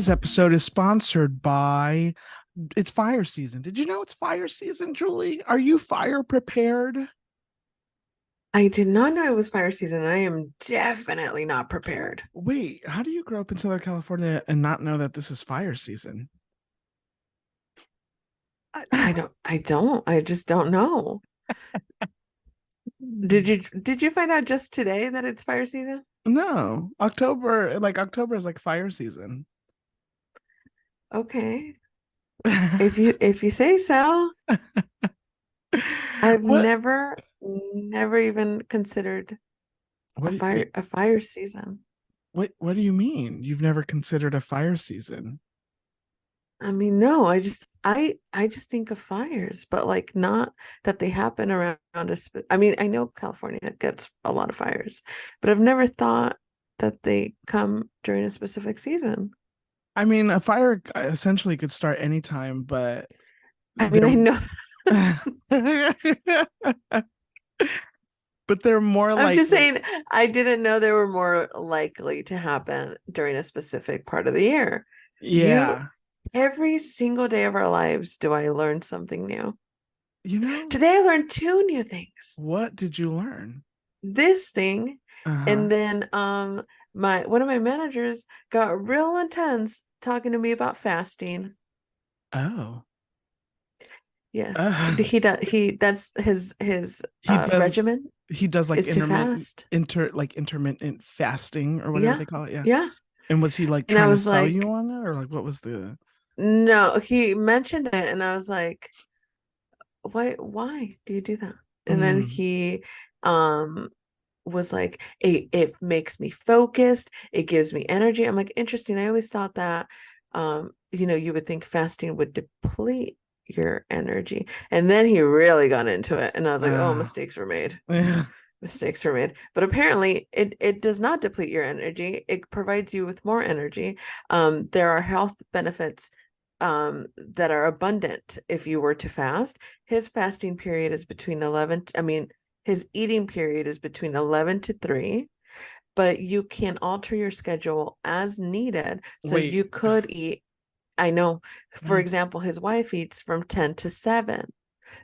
Today's episode is sponsored by it's fire season. Did you know it's fire season, Julie? Are you fire prepared? I did not know it was fire season. I am definitely not prepared. Wait, how do you grow up in Southern California and not know that this is fire season? I just don't know. Did you find out just today that it's fire season? No, October is like fire season. Okay. If you say so. I've What never even considered what a fire season. what do you mean? You've never considered a fire season? I mean, no, I just think of fires, but like not that they happen around us. I mean, I know California gets a lot of fires, but I've never thought that they come during a specific season. I mean, a fire essentially could start anytime, but I mean, they're I know. but they're more I'm just likely. saying, I didn't know they were more likely to happen during a specific part of the year. You, Yeah. every single day of our lives, do I learn something new? You know, Today, I learned two new things. what did you learn? This thing, Uh-huh. and then my one of my managers got real intense talking to me about fasting. Oh. Yes, Uh, that's his he does regimen he does like is to fast. intermittent fasting or whatever Yeah, they call it, yeah. yeah. And was he like And I trying to was sell you like, on it or like what was the no, he mentioned it, and I was like, why do you do that? And then mm, he um was like, it makes me focused, it gives me energy. I'm like, interesting. I always thought that you would think fasting would deplete your energy. And then he really got into it, and I was like, oh, uh mistakes were made. yeah. Mistakes were made. But apparently it does not deplete your energy. It provides you with more energy. There are health benefits that are abundant if you were to fast. His fasting period is between 11, I mean, his eating period is between 11 to 3, but you can alter your schedule as needed. So Wait. you could eat, I know, for example, his wife eats from 10 to 7.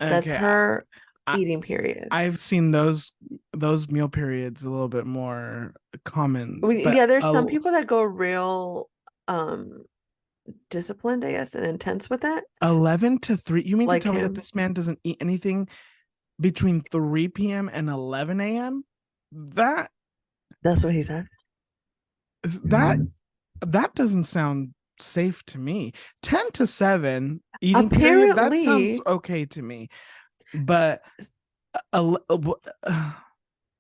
That's Okay. her I eating period. I've seen those meal periods a little bit more common, but Yeah, there's some people that go real um disciplined, I guess, and intense with it, 11 to 3. You mean to like tell me that him. this man doesn't eat anything between 3 p.m. and 11 a.m.? That That's what he said. that that doesn't sound safe to me. 10 to 7 eating period, that sounds Apparently, okay to me. But uh,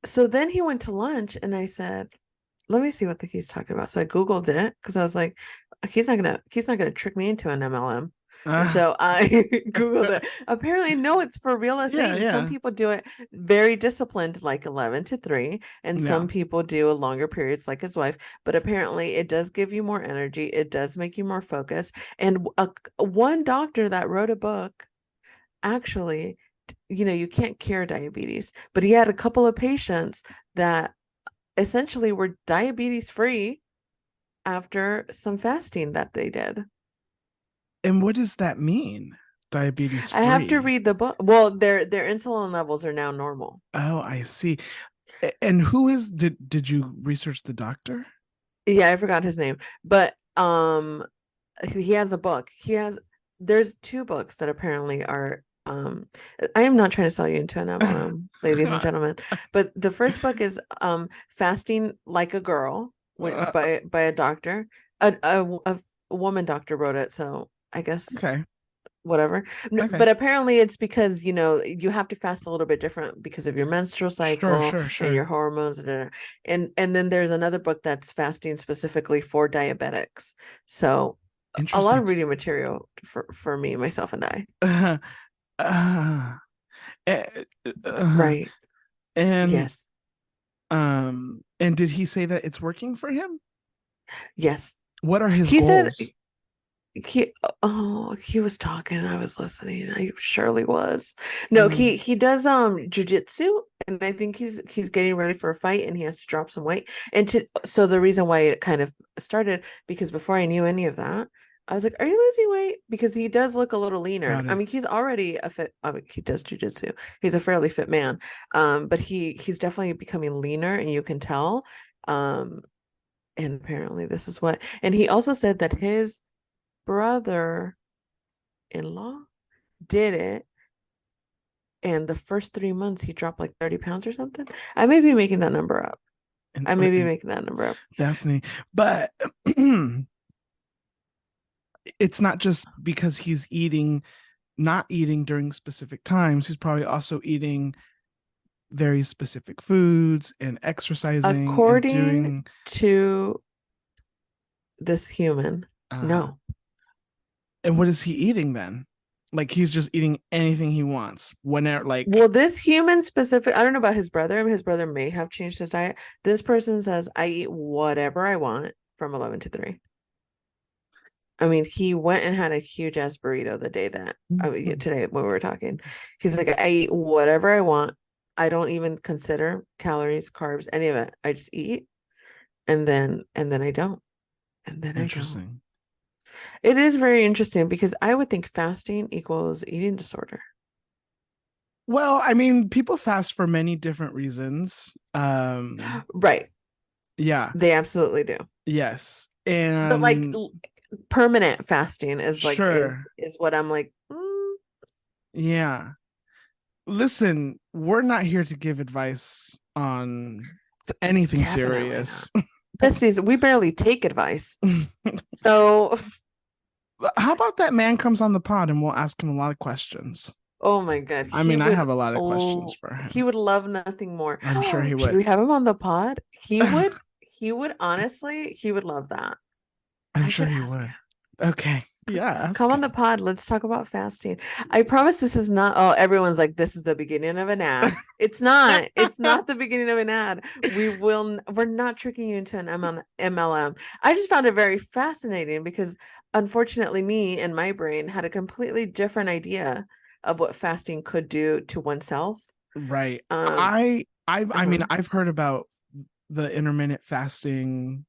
so then he went to lunch, and I said, let me see what he's talking about. So I Googled it because I was like, he's not gonna trick me into an MLM. And uh, so I Googled it. Apparently, no, it's for real a yeah, thing. Some yeah. people do it very disciplined, like 11 to 3, and Yeah. some people do a longer periods, like his wife. But apparently, it does give you more energy. It does make you more focused. And one doctor that wrote a book, actually, you can't cure diabetes, but he had a couple of patients that essentially were diabetes free after some fasting that they did. And what does that mean? Diabetes I have to free. read the book. Well, their insulin levels are now normal. Oh, I see. And who is did you research the doctor? Yeah, I forgot his name, but he has a book. There's two books that apparently are I am not trying to sell you into an MLM, ladies and gentlemen, but the first book is Fasting Like a Girl, by a doctor. A woman doctor wrote it, so I guess Okay. whatever. Okay. But apparently it's because, you have to fast a little bit different because of your menstrual Sure, cycle sure, and sure. your hormones. And then there's another book that's fasting specifically for diabetics. So a lot Interesting. of reading material for me, myself, and I. Uh, uh, eh, uh, Right. and Yes. and did he say that it's working for him? Yes. What are his He said goals? he he was talking, I was listening. I surely was. No, Mm, he does jujitsu, and I think he's getting ready for a fight, and he has to drop some weight. And so the reason why it kind of started, because before I knew any of that, I was like, are you losing weight? Because he does look a little leaner. got I it. mean, he's already a fit, I mean, he does jujitsu. He's a fairly fit man. But he's definitely becoming leaner, and you can tell. Um and apparently this is what, and he also said that his brother-in-law did it, and the first 3 months he dropped like 30 pounds or something. I may be making that number up. And, I may be making that number up. fascinating. But it's not just because he's not eating during specific times. He's probably also eating very specific foods and exercising and According doing to this human, uh no. and what is he eating then? Like he's just eating anything he wants whenever, like, Well, this human specific, I don't know about his brother. His brother may have changed his diet. This person says, I eat whatever I want from 11 to 3. I mean, he went and had a huge ass burrito the day that I mean, today when we were talking. He's like, I eat whatever I want. I don't even consider calories, carbs, any of it. I just eat, and then I don't. And then I don't. interesting. It is very interesting because I would think fasting equals eating disorder. Well, I mean, people fast for many different reasons. Right. Yeah, They absolutely do. yes. But like And permanent fasting is like sure. is what I'm like, Yeah. Listen, we're not here to give advice on anything definitely not. serious. Besties, we barely take advice. So How about that man comes on the pod and we'll ask him a lot of questions? oh my God, I mean, I have a lot of questions for he him. would love nothing more. I'm sure he Should would. we have him on the pod? He would honestly, he would love that. I'm I sure should he ask him. would. Okay. Yeah, Come ask on the him. pod. Let's talk about fasting. I promise this is not, oh, everyone's like, this is the beginning of an ad. It's not. It's not the beginning of an ad. We're not tricking you into an MLM. I just found it very fascinating because unfortunately, me and my brain had a completely different idea of what fasting could do to oneself. Right. Um, I mean, uh-huh, I've heard about the intermittent fasting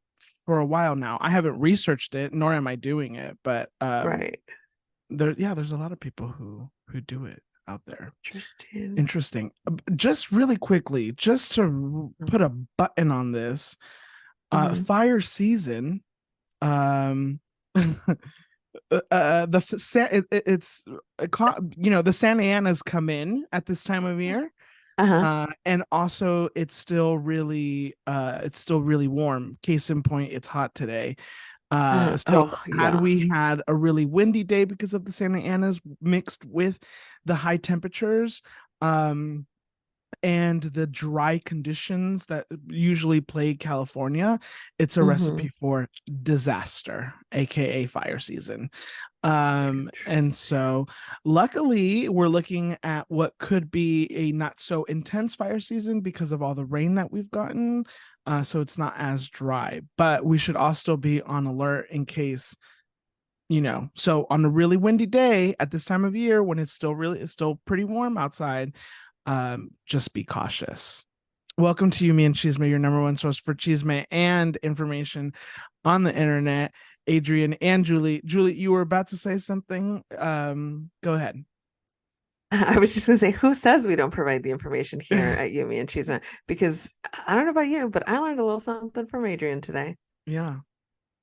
for a while now. I haven't researched it, nor am I doing it, but right. there's a lot of people who do it out there. Interesting. Interesting. Just really quickly, just to put a button on this, Mm-hmm. fire season, um it's the Santa Ana's come in at this time of year, Uh-huh. and also it's still really warm. Case in point, it's hot today. So Oh, had yeah. we had a really windy day because of the Santa Anas mixed with the high temperatures, um and the dry conditions that usually plague California, it's a Mm-hmm. recipe for disaster, aka fire season. And Interesting. so luckily we're looking at what could be a not so intense fire season because of all the rain that we've gotten. So it's not as dry, but we should all still be on alert in case, so on a really windy day at this time of year when it's still pretty warm outside, just be cautious. Welcome to You, Me, and Chisme, your number one source for chisme and information on the internet. Adrian and Julie. Julie, you were about to say something. Go ahead. I was just gonna say, who says we don't provide the information here at Yumi and Chisme? Because I don't know about you, but I learned a little something from Adrian today. Yeah.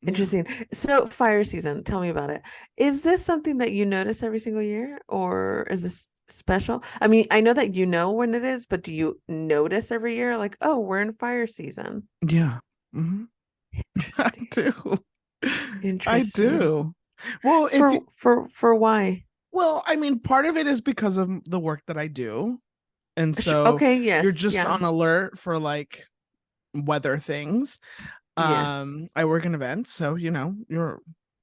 Yeah. Interesting. So, fire season, tell me about it. Is this something that you notice every single year, or is this special? I mean, I know that you know when it is, but do you notice every year, like, oh, we're in fire season? Yeah. Mhm. I Interesting. do. I Interesting. do. Well, if you, For why? well, I mean, part of it is because of the work that I do. And so Okay, you're yes, just yeah, on alert for like weather things. yes, I work in events, so you're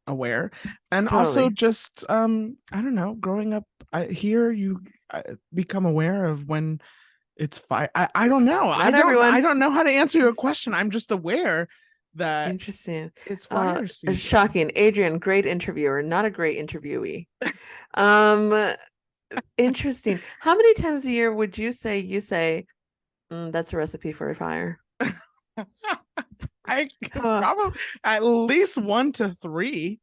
aware. And also totally. just I don't know, growing up here, you become aware of when it's fire. I don't know. Not everyone. I don't know how to answer your question. I'm just aware that Interesting. it's fire season. Shocking. Adrian, great interviewer, not a great interviewee. Um, Interesting. How many times a year would you say, that's a recipe for a fire? I Uh, probably at least 1 to 3.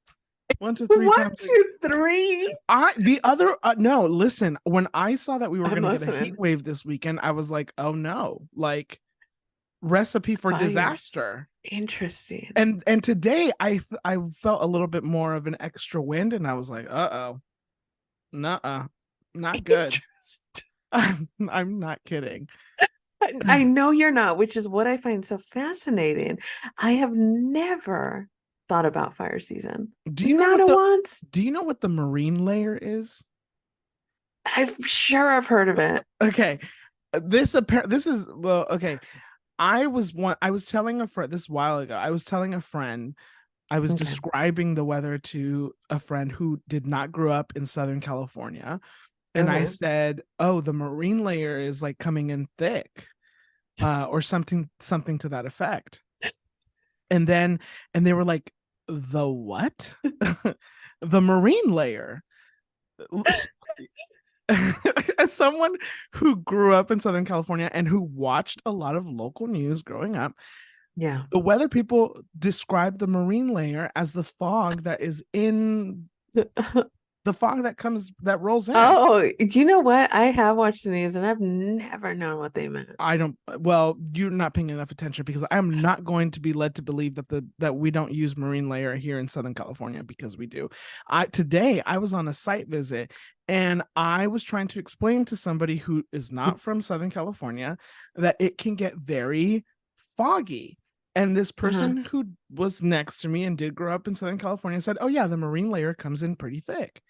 1 to 3 one, times. two, three. I the other no, listen, when I saw that we were I'm gonna get a heat listening. wave this weekend, I was like, oh no, like recipe for Fires. disaster. Interesting. And today I felt a little bit more of an extra wind, and I was like, uh-oh, nuh-uh, not good. Interesting. I'm not kidding. I know you're not, which is what I find so fascinating. I have never thought about fire season. Do you know Not what a the once. do you know what the marine layer is? I'm sure I've heard of it. Okay. This is well, okay. I was telling a friend this while ago. I was telling a friend, I was Okay. describing the weather to a friend who did not grow up in Southern California. And I Okay. said, "Oh, the marine layer is like coming in thick." Or something to that effect. And they were like, "The what?" The marine layer. As someone who grew up in Southern California and who watched a lot of local news growing up, Yeah. the weather people describe the marine layer as the fog that is in the fog that rolls in. Oh, you know what? I have watched the news and I've never known what they meant. I don't, well, you're not paying enough attention, because I'm not going to be led to believe that we don't use marine layer here in Southern California, because we do. Today I was on a site visit, and I was trying to explain to somebody who is not from Southern California that it can get very foggy. And this Uh-huh. person who was next to me and did grow up in Southern California said, "Oh yeah, the marine layer comes in pretty thick."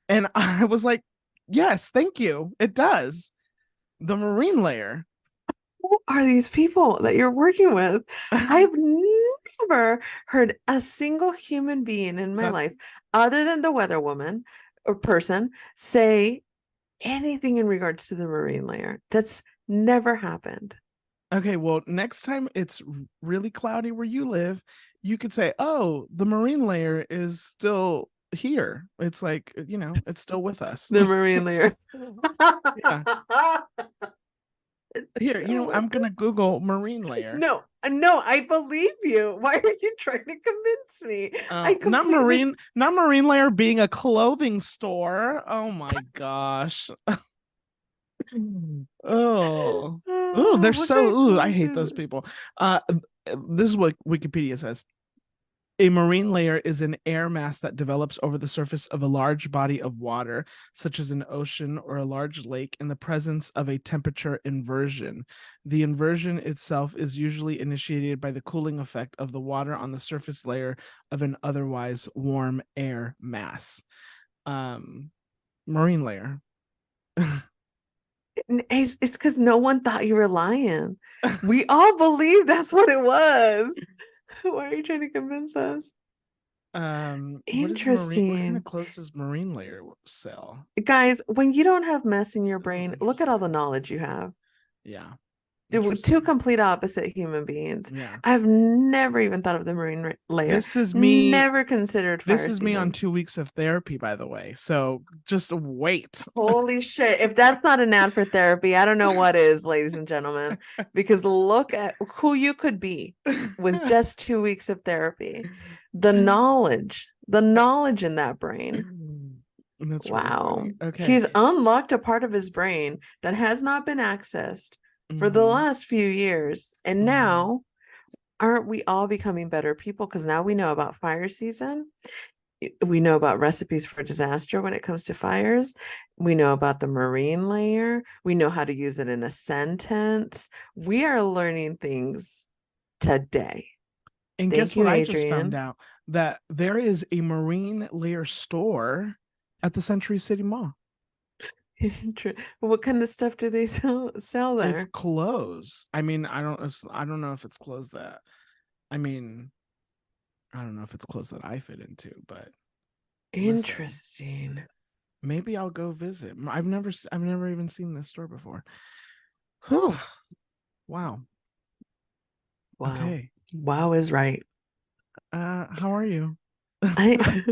And I was like, "Yes, thank you. It does. The marine layer." Who are these people that you're working with? I've never heard a single human being in my That life, other than the weather woman or person, say anything in regards to the marine layer. That's never happened. Okay, well, next time it's really cloudy where you live, you could say, "Oh, the marine layer is still here. It's like, it's still with us." The marine layer. Yeah. Here, I'm gonna Google marine layer. No, no, I believe you. Why are you trying to convince me? I Not completely. marine layer being a clothing store. Oh my gosh. Oh. Oh, they're What kind so of I clothes hate is those it? people. This is what Wikipedia says. A marine layer is an air mass that develops over the surface of a large body of water, such as an ocean or a large lake, in the presence of a temperature inversion. The inversion itself is usually initiated by the cooling effect of the water on the surface layer of an otherwise warm air mass. Um, Marine layer. It's because no one thought you were lying. We all believe that's what it was. Why are you trying to convince us? What kind of Interesting. clothes does marine layer sell? Guys, when you don't have mess in your Oh, brain, look at all the interesting. knowledge you have. Yeah, Two interesting. complete opposite human beings. Yeah. I've never even thought of the layer, This is me never considered This fire is me on season. 2 weeks of therapy, by the way. So just wait. Holy shit. If that's not an ad for therapy, I don't know what is, ladies and gentlemen, because look at who you could be with just 2 weeks of therapy. The knowledge in that brain. That's really Wow. funny. Okay. He's unlocked a part of his brain that has not been accessed for the Mm-hmm. last few years. And Mm-hmm. now, aren't we all becoming better people? Because now we know about fire season. We know about recipes for disaster when it comes to fires. We know about the marine layer. We know how to use it in a sentence. We are learning things today. And guess Thank you, what I just found Adrian. out? That there is a marine layer store at the Century City Mall. What kind of stuff do they sell It's there? closed. I mean, I don't know if it's closed that. I mean, I don't know if it's closed that I fit into, but listen, Interesting. maybe I'll go visit. I've never even seen this store before. Whew. Wow. Wow. Okay. Wow is right. How are you? I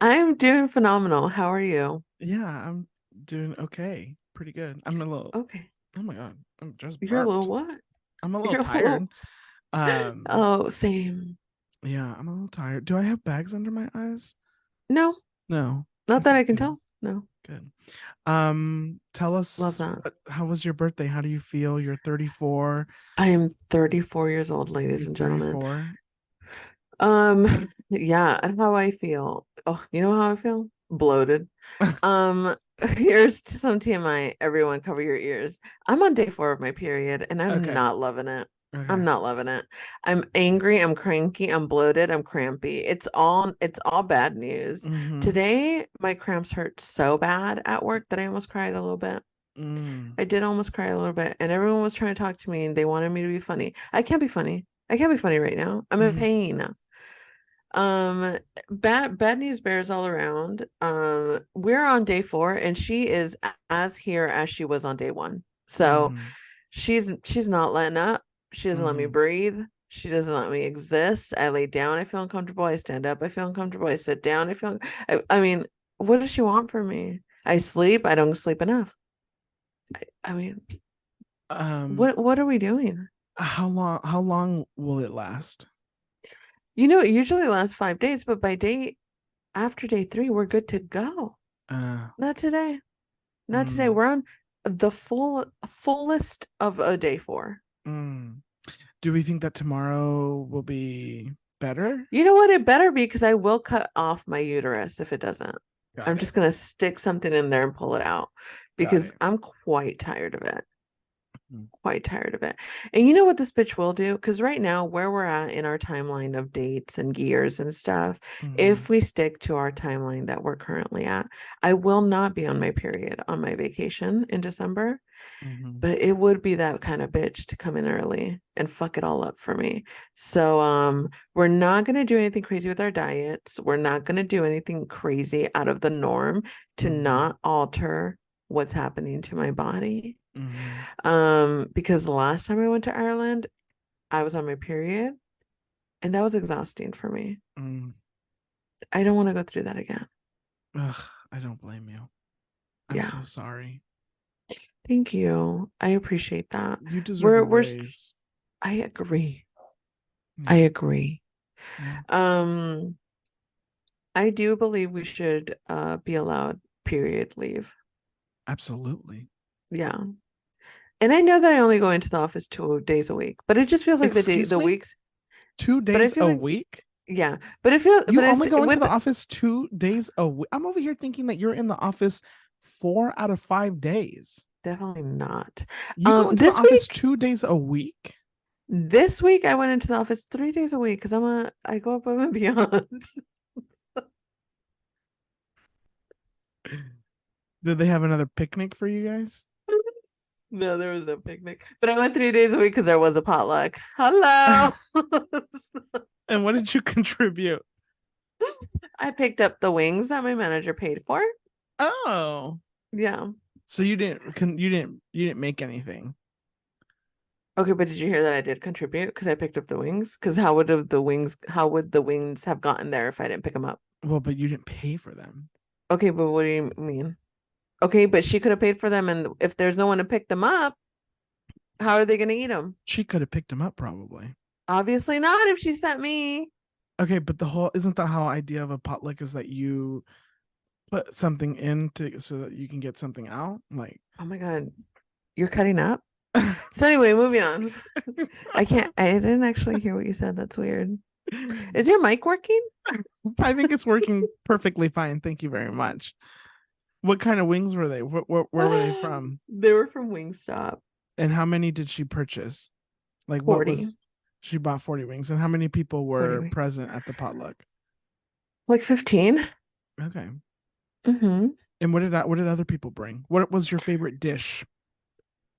I'm doing phenomenal. How are you? Yeah, I'm doing okay. Pretty good. I'm a little, Okay. oh my God, I'm just You're a little burped. what? I'm a little You're a little. tired. Um, Oh, same. yeah, I'm a little tired. Do I have bags under my eyes? No, No. not that Okay, I can good. tell. No. Good. Tell Love us that. how was your birthday? How do you feel? You're 34. I am 34 years old, ladies You're and gentlemen. 34. Yeah, and how I feel. Oh, you know how I feel? Bloated. Um, here's some TMI. Everyone cover your ears. I'm on day 4 of my period and I'm Okay. not loving it. I'm Okay. not loving it. I'm angry, I'm cranky, I'm bloated, I'm crampy. It's all bad news. Mm-hmm. Today, my cramps hurt so bad at work that I almost cried a little bit. Mm. I did almost cry a little bit, and everyone was trying to talk to me and they wanted me to be funny. I can't be funny. I can't be funny right now. I'm in Mm-hmm. pain. Um, bad news bears all around. We're on day 4 and she is as here as she was on day 1. So Mm-hmm. she's not letting up. She doesn't let me Mm-hmm. breathe. She doesn't let me exist. I lay down, I feel uncomfortable. I stand up, I feel uncomfortable. I sit down, I mean, what does she want from me? I sleep, I don't sleep enough. I mean, Um, what are we doing? how long will it last? It usually lasts 5 days, but after day 3, we're good to go. Uh, Not today. Not today. mm, We're on the fullest of a day 4. mm. Do we think that tomorrow will be better? You know what? It better be because I will cut off my uterus if it doesn't. Got I'm it. just gonna stick something in there and pull it out Got because it. I'm quite tired of it. Mm, Quite tired of it. And you know what this bitch will do? Because right now, where we're at in our timeline of dates and years and stuff, mm-hmm. if we stick to our timeline that we're currently at, I will not be on my period on my vacation in December. Mm-hmm. But it would be that kind of bitch to come in early and fuck it all up for me. So we're not going to do anything crazy with our diets. We're not going to do anything crazy out of the norm to Mm-hmm. not alter what's happening to my body. Mm-hmm. Because the last time I went to Ireland, I was on my period and that was exhausting for me. Mm. I don't want to go through that again. Ugh, I don't blame you. I'm Yeah. so sorry. Thank you. I appreciate that. You deserve a We're raise. I agree. I Yeah. agree. Yeah. Um I do believe we should be allowed period leave. Absolutely. Yeah. And I know that I only go into the office 2 days a week, but it just feels like Excuse the me? weeks, Two but I days feel a like week? yeah, but it feels You but it's only go into with the office 2 days a week. I'm over here thinking that you're in the office 4 out of 5 days. definitely not. You go into the This office week 2 days a week? this week I went into the office 3 days a week because I go above and beyond. Did they have another picnic for you guys? No, there was no picnic. But I went 3 days a week because there was a potluck. Hello. And what did you contribute? I picked up the wings that my manager paid for. Oh, Yeah. so you didn't make anything. Okay, but did you hear that I did contribute because I picked up the wings? Because how would the wings have gotten there if I didn't pick them up? Well, but you didn't pay for them. Okay, but what do you mean? Okay, but she could have paid for them, and if there's no one to pick them up, how are they going to eat them? She could have picked them up probably. Obviously not if she sent me. Okay, but the whole isn't the whole idea of a potluck is that you put something in to so that you can get something out? Like Oh my God, you're cutting up. So anyway, moving on. I can't. I didn't actually hear what you said. That's weird. Is your mic working? I think it's working perfectly fine. Thank you very much. What kind of wings were they? Where were they from? They were from Wingstop. And how many did she purchase? Like what 40. was she bought 40 wings? And how many people 40 were wings. present at the potluck? Like 15. Okay. Mm-hmm. And what did other people bring? What was your favorite dish?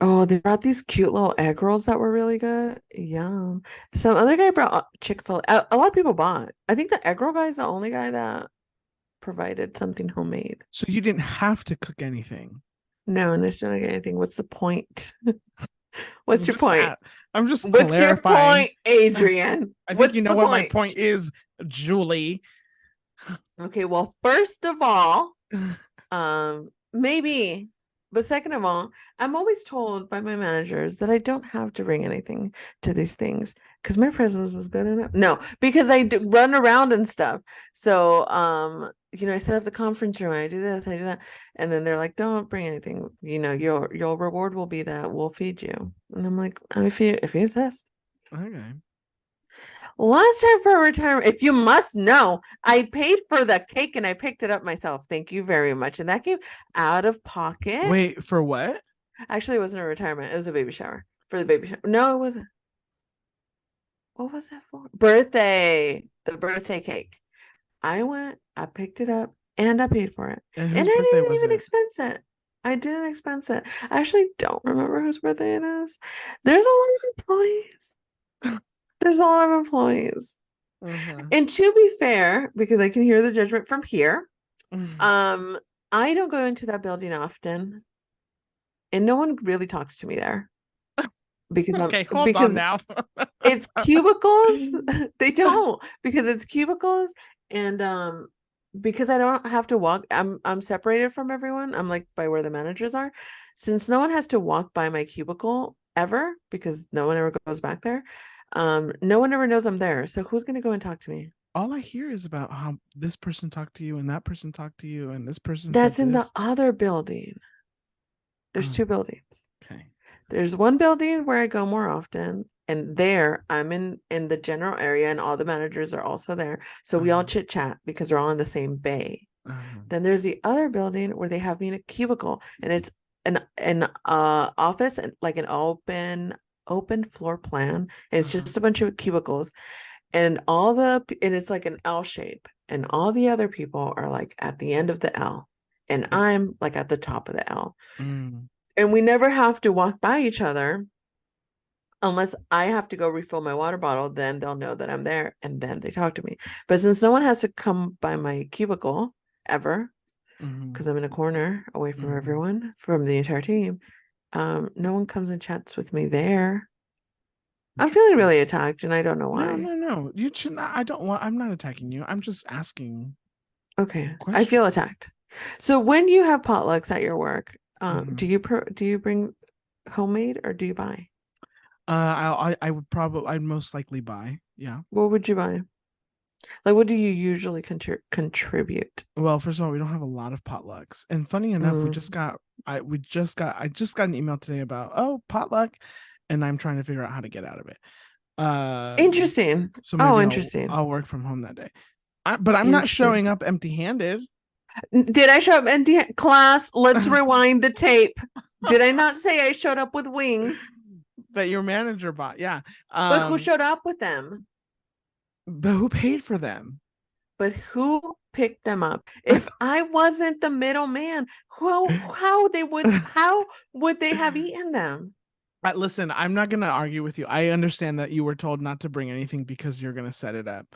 Oh, they brought these cute little egg rolls that were really good. Yum. Some other guy brought Chick-fil-A. A lot of people bought. I think the egg roll guy is the only guy that provided something homemade. So you didn't have to cook anything. No, and I still didn't get anything. What's the point? What's I'm your just point? I'm just What's your clarifying. point, Adrian? I think you What's know the what my point? point is, Julie. Okay, well, first of all, maybe, but second of all, I'm always told by my managers that I don't have to bring anything to these things because my presence is good enough. No, because I do run around and stuff. So, I set up the conference room, I do this, I do that, and then they're like, "Don't bring anything. Your reward will be that we'll feed you." And I'm like, if you insist. Okay. Last time for retirement, if you must know, I paid for the cake and I picked it up myself. Thank you very much. And that came out of pocket. Wait, for what? Actually, it wasn't a retirement. It was a baby shower for the baby shower. No, it wasn't. What was that for? Birthday. The birthday cake. I went, I picked it up, and I paid for it. And And whose I birthday didn't was even it? expense it. I didn't expense it. I actually don't remember whose birthday it is. There's a lot of employees. There's a lot of employees. Uh-huh. And to be fair, because I can hear the judgment from here, um, I don't go into that building often, and no one really talks to me there because Okay, hold on because now. it's cubicles. They don't because it's cubicles, and because I don't have to walk. I'm separated from everyone. I'm like by where the managers are. Since no one has to walk by my cubicle ever because no one ever goes back there. No one ever knows I'm there. So who's gonna go and talk to me? All I hear is about how this person talked to you and that person talked to you and this person said That's in the this. other building. There's Oh, two buildings. okay. There's one building where I go more often, and there I'm in the general area, and all the managers are also there. So we all Uh-huh. chit chat because we're all in the same bay. Uh-huh. Then there's the other building where they have me in a cubicle, and it's an office and like an open floor plan. And it's Uh-huh. just a bunch of cubicles, and it's like an L shape, and all the other people are like at the end of the L, and I'm like at the top of the L. Mm. And we never have to walk by each other unless I have to go refill my water bottle, then they'll know that I'm there and then they talk to me. But since no one has to come by my cubicle ever, Mm-hmm. because I'm in a corner away from Mm-hmm. everyone, from the entire team, no one comes and chats with me there. I'm feeling Interesting. really attacked and I don't know No, why. no, no. You should not. I don't want. I'm not attacking you. I'm just asking Okay, I feel questions. attacked. So when you have potlucks at your work, Mm-hmm. do you bring homemade or do you buy? I would probably. I'd most likely buy. Yeah. What would you buy? Like, what do you usually contribute? Well, first of all, we don't have a lot of potlucks, and funny enough, we just Mm. got. I just got an email today about potluck, and I'm trying to figure out how to get out of it. Um, Interesting. so Oh, maybe interesting. I'll work from home that day. But I'm not Interesting. showing up empty-handed. Did I show up empty class? Let's rewind the tape. Did I not say I showed up with wings? That your manager bought. Yeah. But who showed up with them? But who paid for them? But who picked them up? If I wasn't the middleman, how would they have eaten them? Listen, I'm not gonna argue with you. I understand that you were told not to bring anything because you're gonna set it up.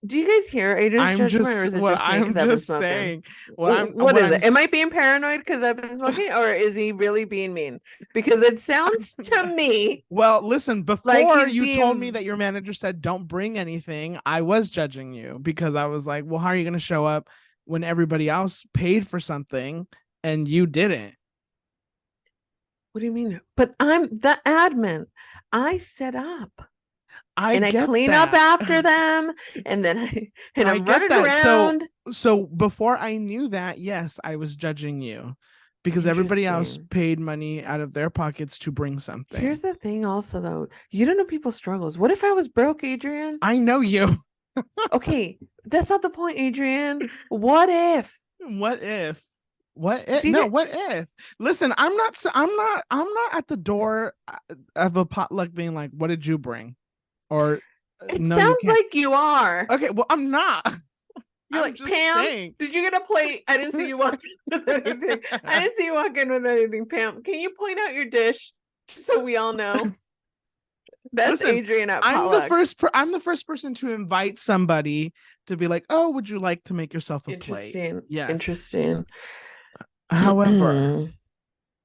Do you guys hear Adrian's I'm judgment, or just is it what just me I'm because I've been just smoking? saying. What What is I'm it? Am I being paranoid because I've been smoking, or is he really being mean? Because it sounds to me well, listen, like before he's you told me being. that your manager said don't bring anything, I was judging you because I was like, well, how are you gonna show up when everybody else paid for something and you didn't? What do you mean? But I'm the admin. I set up I and I get clean up that. after them, and then I I'm get running that. So around. so before I knew that, yes, I was judging you because everybody else Interesting. paid money out of their pockets to bring something. Here's the thing, also though, you don't know people's struggles. What if I was broke, Adrian? I know you. Okay, that's not the point, Adrian. What if? What if? What if? Do you No, get? what if? Listen, I'm not at the door of a potluck being like, "What did you bring?" Or It no, you sounds can't. like you are. Okay, well, I'm not. You're I'm like, just Pam, saying. did you get a plate? I didn't see you walk in with anything. I didn't see you walk in with anything, Pam. Can you point out your dish so we all know? That's Listen, Adrian at potlucks. I'm the first person to invite somebody to be like, "Oh, would you like to make yourself a plate?" Interesting. Yes. Interesting.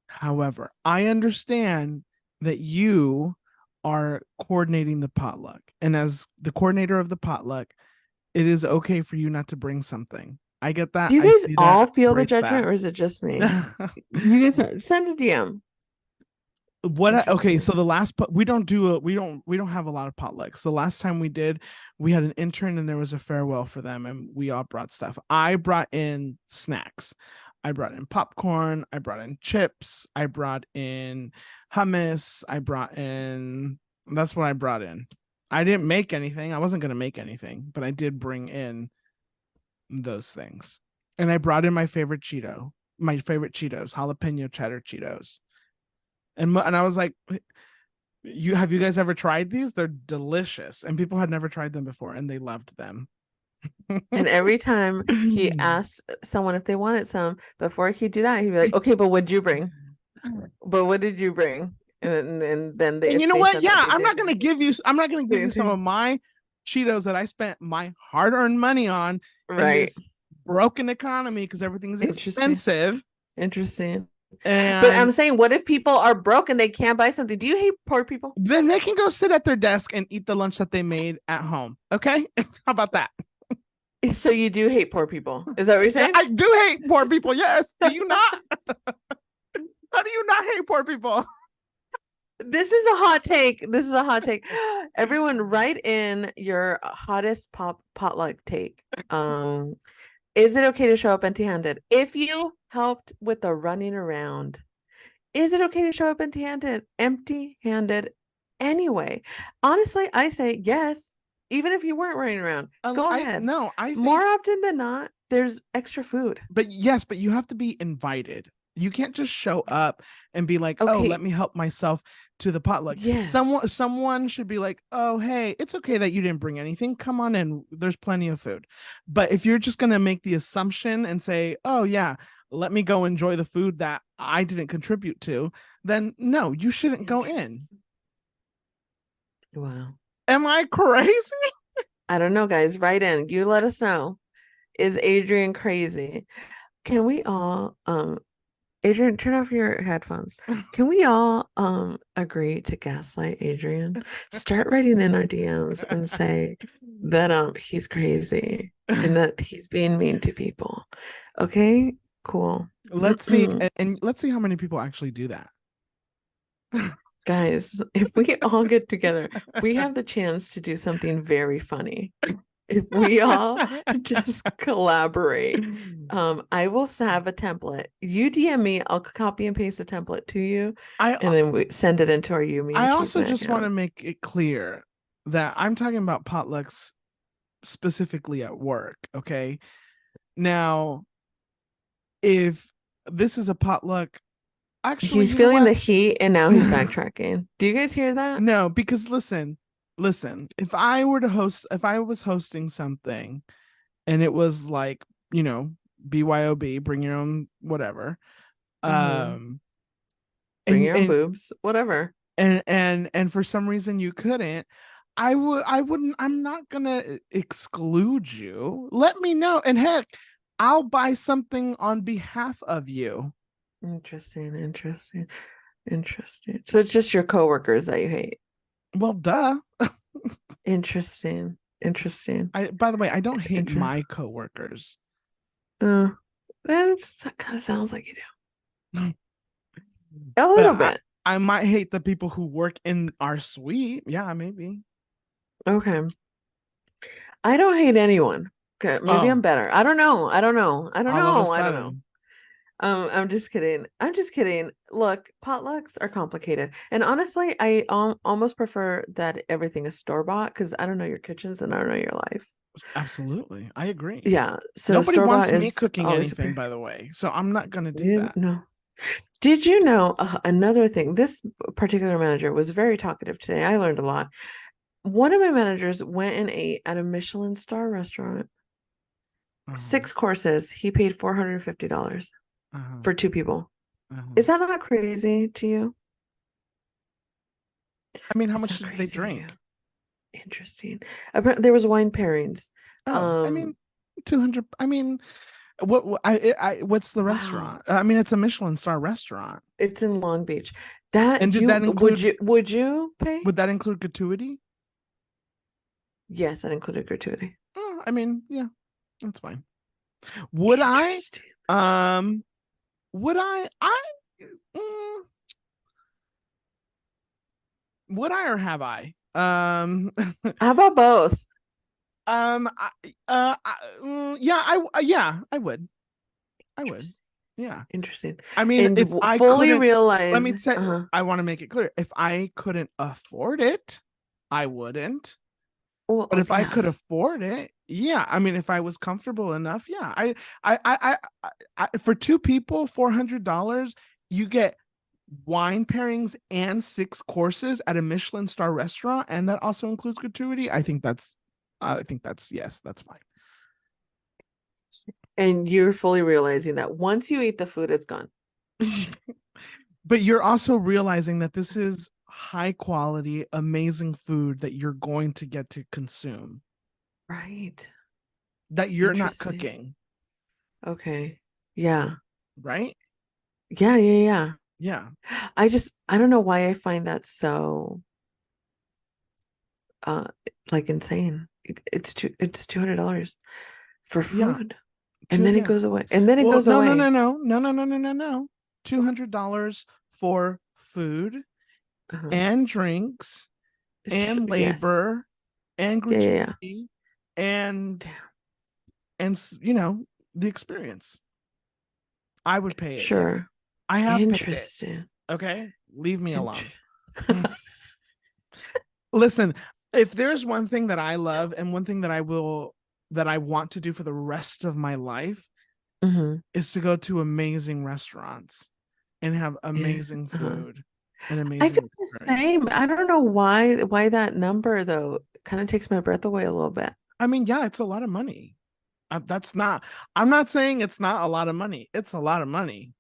However, I understand that you are coordinating the potluck. And as the coordinator of the potluck, it is okay for you not to bring something. I get that. Do you I guys see all that. feel the Embrace judgment, that. or is it just me? You guys send a DM. Okay, Interesting. so the last we don't have a lot of potlucks. The last time we did, we had an intern and there was a farewell for them and we all brought stuff. I brought in snacks. I brought in popcorn, I brought in chips, I brought in hummus, I brought in that's what I brought in. I didn't make anything. I wasn't going to make anything, but I did bring in those things. And I brought in my favorite Cheetos, jalapeno cheddar Cheetos. And I was like, you guys ever tried these? They're delicious. And people had never tried them before and they loved them. And every time he asked someone if they wanted some, before he'd do that, he'd be like, "Okay, but what'd you bring? But what did you bring?" And then And you if know they what? said that Yeah, they did, I'm not gonna give you some of my Cheetos that I spent my hard-earned money on in right. this broken economy because everything's Interesting. expensive. Interesting. But I'm And saying, what if people are broke and they can't buy something? Do you hate poor people? then they can go sit at their desk and eat the lunch that they made at home. Okay? How about that? So you do hate poor people? Is that what you're saying? I do hate poor people. Yes. Do you not? How do you not hate poor people? This is a hot take. This is a hot take. Everyone, write in your hottest potluck take. Is it okay to show up empty-handed? If you helped with the running around, is it okay to show up empty-handed? Empty-handed anyway. Honestly, I say yes. Even if you weren't running around, go ahead. No, I More think, often than not, there's extra food. but yes, but you have to be invited. You can't just show up and be like, "Oh, let Okay. me help myself to the potluck." Yes. Someone should be like, "Oh, hey, it's okay that you didn't bring anything. Come on in. There's plenty of food." But if you're just going to make the assumption and say, "Oh, yeah, let me go enjoy the food that I didn't contribute to," then no, you shouldn't go in. Wow. Am I crazy? I don't know, guys. Write in. You let us know. Is Adrian crazy? Can we all Adrian, turn off your headphones. Can we all agree to gaslight Adrian? Start writing in our DMs and say that he's crazy and that he's being mean to people. Okay? Cool. Let's see and let's see how many people actually do that. Guys, if we all get together, we have the chance to do something very funny. If we all just collaborate. I will have a template. You DM me, I'll copy and paste a template to you, I and then we send it into our Yumi I and also Chisme just want to account. make it clear that I'm talking about potlucks specifically at work, okay? Now, if this is a potluck, actually, He's you know feeling the what? heat and now he's backtracking. Do you guys hear that? No, because listen, if I was hosting something and it was like, you know, BYOB, bring your own whatever. Mm-hmm. Um Bring and your own boobs, whatever. and for some reason you couldn't, I'm not gonna exclude you. Let me know. And heck, I'll buy something on behalf of you. Interesting, interesting, interesting. So it's just your coworkers that you hate. Well, duh. Interesting, interesting, I by the way, I don't hate interesting. my coworkers. Uh, that kind of sounds like you do. A But little bit. I might hate the people who work in our suite. Yeah, maybe. Okay. I don't hate anyone. Okay, maybe Oh, I'm better. I don't know. I don't know. I don't all of a know. I don't know. sudden. I'm just kidding. I'm just kidding. Look, potlucks are complicated. And honestly, I almost prefer that everything is store-bought because I don't know your kitchens and I don't know your life. Absolutely. I agree. Yeah. So Nobody store-bought wants me is cooking always anything, superior. by the way. So I'm not gonna do Yeah, that. no. Did you know another thing? This particular manager was very talkative today. I learned a lot. One of my managers went and ate at a Michelin star restaurant. Uh-huh. 6 courses. He paid $450 Uh-huh. for two people. Uh-huh. Is that not crazy to you? I mean, how It's much not did they crazy to you. drink? Interesting. Apparently, there was wine pairings. Oh, I mean, 200. I mean, what's the Wow. restaurant? I mean, it's a Michelin star restaurant. It's in Long Beach. And That did you that include would you pay? would that include gratuity? Yes, that included gratuity. Oh, I mean, yeah, that's fine. Would I? Interesting. Um, would I mm, would I or have I? How about both? I, yeah, I would. I would. Interesting. Yeah. Interesting. I mean, And if I fully couldn't, let realize, me say, I want to make it clear. If I couldn't afford it, I wouldn't. well, But if I could yes. afford it, yeah. I mean, if I was comfortable enough, yeah. For two people, $400, you get wine pairings and 6 courses at a Michelin star restaurant, and that also includes gratuity. I think that's yes, that's fine. And you're fully realizing that once you eat the food, it's gone. But you're also realizing that this is high quality, amazing food that you're going to get to consume, Right. that you're not Interesting. cooking, Okay. Yeah. right? Yeah, yeah, yeah. Yeah. I don't know why I find that so uh like insane. It's $200 for Yeah. food. And then it Yeah. goes away. And then it Well, goes away. no. $200 for food Uh-huh. and drinks and Yes. labor and Yeah, yeah, yeah. gratuity and Damn. the experience. I would pay it, yes. Sure. I have paid it. Interesting. Okay? Leave me Int- alone. Listen, if there's one thing that I love and one thing that I want to do for the rest of my life hmm is to go to amazing restaurants and have Yeah. amazing Uh-huh. food and I feel amazing the experience. same. I don't know why that number though kind of takes my breath away a little bit. I mean, yeah, it's a lot of money. That's not, I'm not saying it's not a lot of money. It's a lot of money.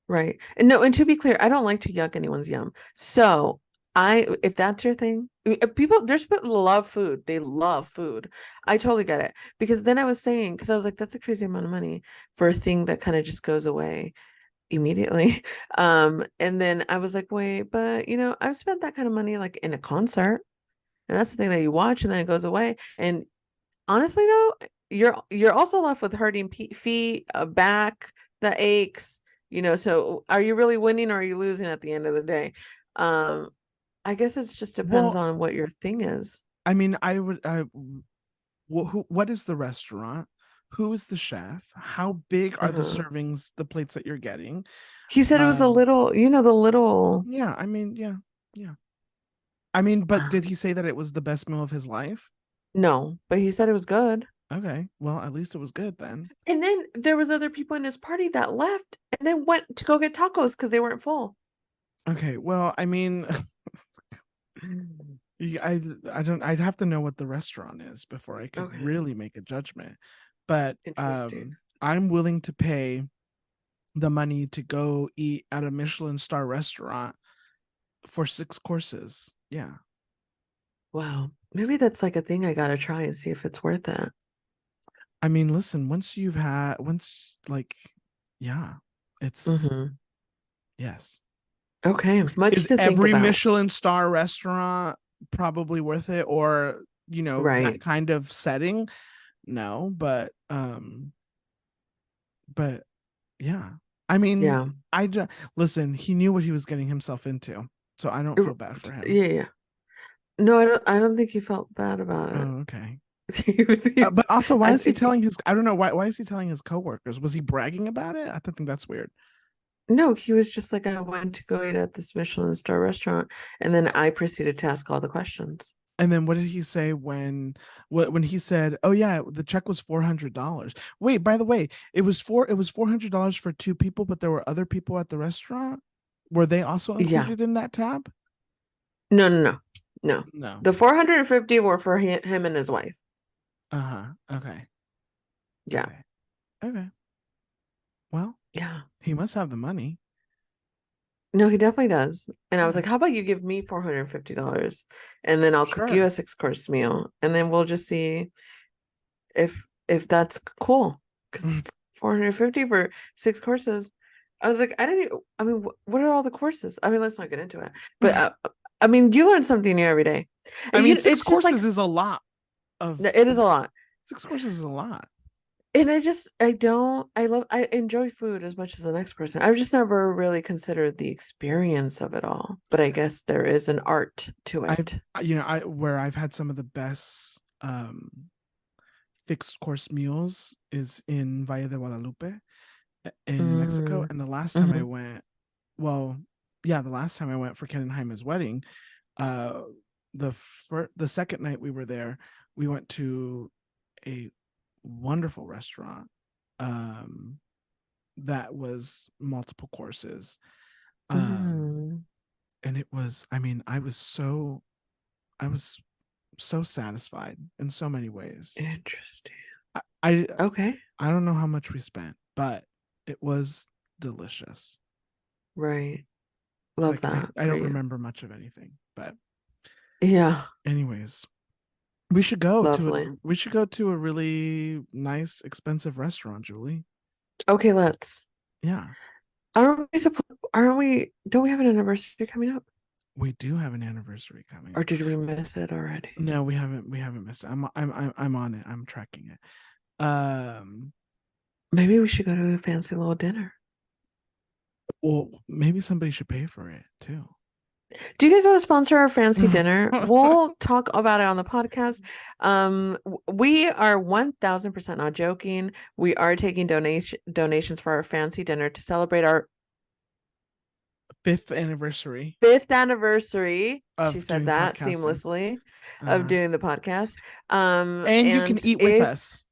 Right. And no, and to be clear, I don't like to yuck anyone's yum. So if that's your thing, people, there's people who love food. They love food. I totally get it. Because then I was saying, because I was like, that's a crazy amount of money for a thing that kind of just goes away immediately. And then I was like, wait, but I've spent that kind of money like in a concert. And that's the thing that you watch and then it goes away. And honestly though, you're also left with hurting feet, a back that aches, so are you really winning or are you losing at the end of the day? um I guess it just depends Well, on what your thing is. I mean, what is the restaurant? Who is the chef? How big are the Uh-huh. servings, the plates that you're getting? He said it was a Um, little, the little. yeah, I mean, yeah, yeah. I mean, but Wow. did he say that it was the best meal of his life? No, but he said it was good. Okay, well, at least it was good then. And then there was other people in his party that left and then went to go get tacos because they weren't full. Okay, well, I mean, I don't, I'd have to know what the restaurant is before I could Okay. really make a judgment. But Interesting. I'm willing to pay the money to go eat at a Michelin star restaurant for 6 courses. Yeah. Wow. Maybe that's like a thing I gotta try and see if it's worth it. I mean, listen, once like yeah, it's Mm-hmm. yes. Okay, much Is to think every about. Michelin star restaurant probably worth it, or that Right. kind of setting? No, but yeah. I mean, Yeah. I just listen, he knew what he was getting himself into. So I don't Er, feel bad for him. Yeah, yeah. No, I don't think he felt bad about it. Oh, okay. He was- he- But also, why I is he think telling his? I don't know why is he telling his coworkers? Was he bragging about it? I think that's weird. no, he was just like, I went to go eat at this Michelin star restaurant, and then I proceeded to ask all the questions. And then what did he say when he said, "Oh yeah, the check was $400." Wait, by the way, it was $400 for two people, but there were other people at the restaurant. Were they also Yeah. included in that tab? No, no, no, no. No. The 450 were for him and his wife. Uh-huh. Okay. Yeah. Okay. Okay. Well, Yeah. he must have the money. No, he definitely does. And I was Yeah. like, how about you give me $450 and then I'll cook you a Sure. 6 course meal and then we'll just see if that's cool. Because $450 for 6 courses. I was like, I mean, what are all the courses? I mean, let's not get into it. But I mean, you learn something new every day. I mean, six It's just like courses is a lot of it is a lot. 6 courses is a lot. And I enjoy food as much as the next person. I've just never really considered the experience of it all. But I guess there is an art to it. Where I've had some of the best fixed course meals is in Valle de Guadalupe in Mexico. And the last time I went, the last time I went for Ken and Jaime's wedding, the second night we were there, we went to a wonderful restaurant that was multiple courses. And it was, I mean, I was so satisfied in so many ways. Interesting. Okay. I don't know how much we spent, but it was delicious. Right. Love that. I don't remember much of anything, but yeah. Anyways, we should go Lovely. to a really nice, expensive restaurant, Julie. Okay, let's. Yeah. Don't we have an anniversary coming up? We do have an anniversary coming. Or did we miss it already? No, we haven't missed it. I'm on it. I'm tracking it. Maybe we should go to a fancy little dinner. Well, maybe somebody should pay for it too. Do you guys want to sponsor our fancy dinner? We'll talk about it on the podcast. We are 1000% not joking. We are taking donations for our fancy dinner to celebrate our 5th anniversary. 5th anniversary. She said that seamlessly of doing the podcast. And you can eat with us.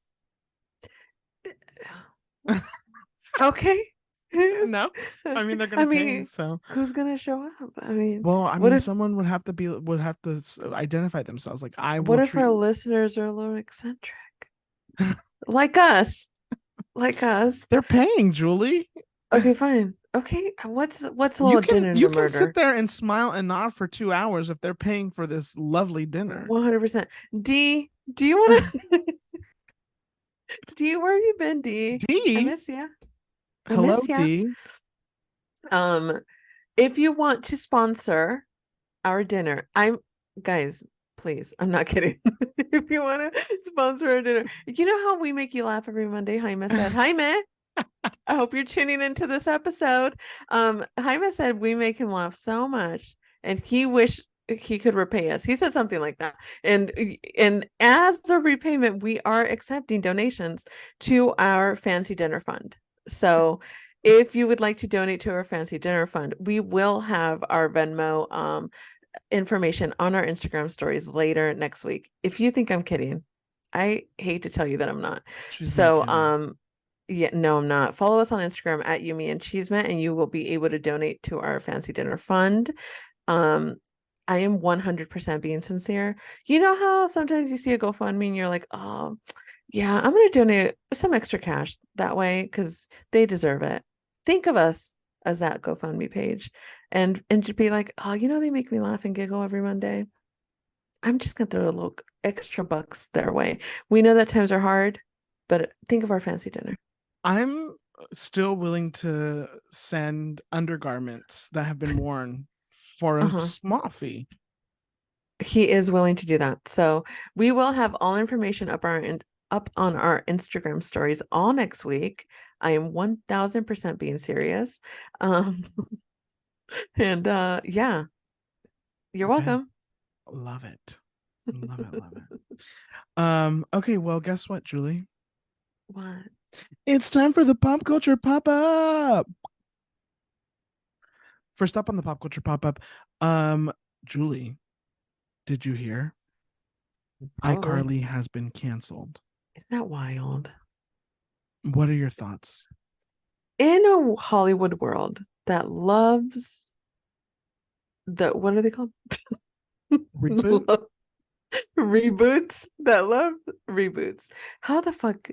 Okay. No, I mean they're gonna pay. So who's gonna show up? I mean, someone would have to identify themselves. Like what if our listeners are a little eccentric, like us? They're paying, Julie. Okay, fine. Okay, what's a little dinner? You can sit there and smile and nod for 2 hours if they're paying for this lovely dinner. 100%. D, do you want to? D, where have you been, D? I miss you. Hello, D. If you want to sponsor our dinner, guys, please, I'm not kidding. If you want to sponsor our dinner, you know how we make you laugh every Monday? Jaime said, Jaime, I hope you're tuning into this episode. Jaime said we make him laugh so much, and he wished he could repay us. He said something like that. And as a repayment, we are accepting donations to our fancy dinner fund. So if you would like to donate to our fancy dinner fund, we will have our Venmo information on our Instagram stories later next week. If you think I'm kidding, I hate to tell you that I'm not. Yeah, no, I'm not. Follow us on Instagram at Yumi and Chisme, and you will be able to donate to our fancy dinner fund. I am 100% being sincere. You know how sometimes you see a GoFundMe and you're like, oh, yeah, I'm going to donate some extra cash that way because they deserve it. Think of us as that GoFundMe page and just be like, oh, they make me laugh and giggle every Monday. I'm just going to throw a little extra bucks their way. We know that times are hard, but think of our fancy dinner. I'm still willing to send undergarments that have been worn for a small fee. He is willing to do that. So we will have all information up on our Instagram stories all next week. I am 1000% being serious. And yeah, you're welcome. Love it. Okay, well, guess what, Julie? What? It's time for the pop culture pop-up. First up on the pop culture pop-up, Julie, did you hear? iCarly has been canceled. Isn't that wild? What are your thoughts? In a Hollywood world that loves what are they called? Reboots that love reboots. How the fuck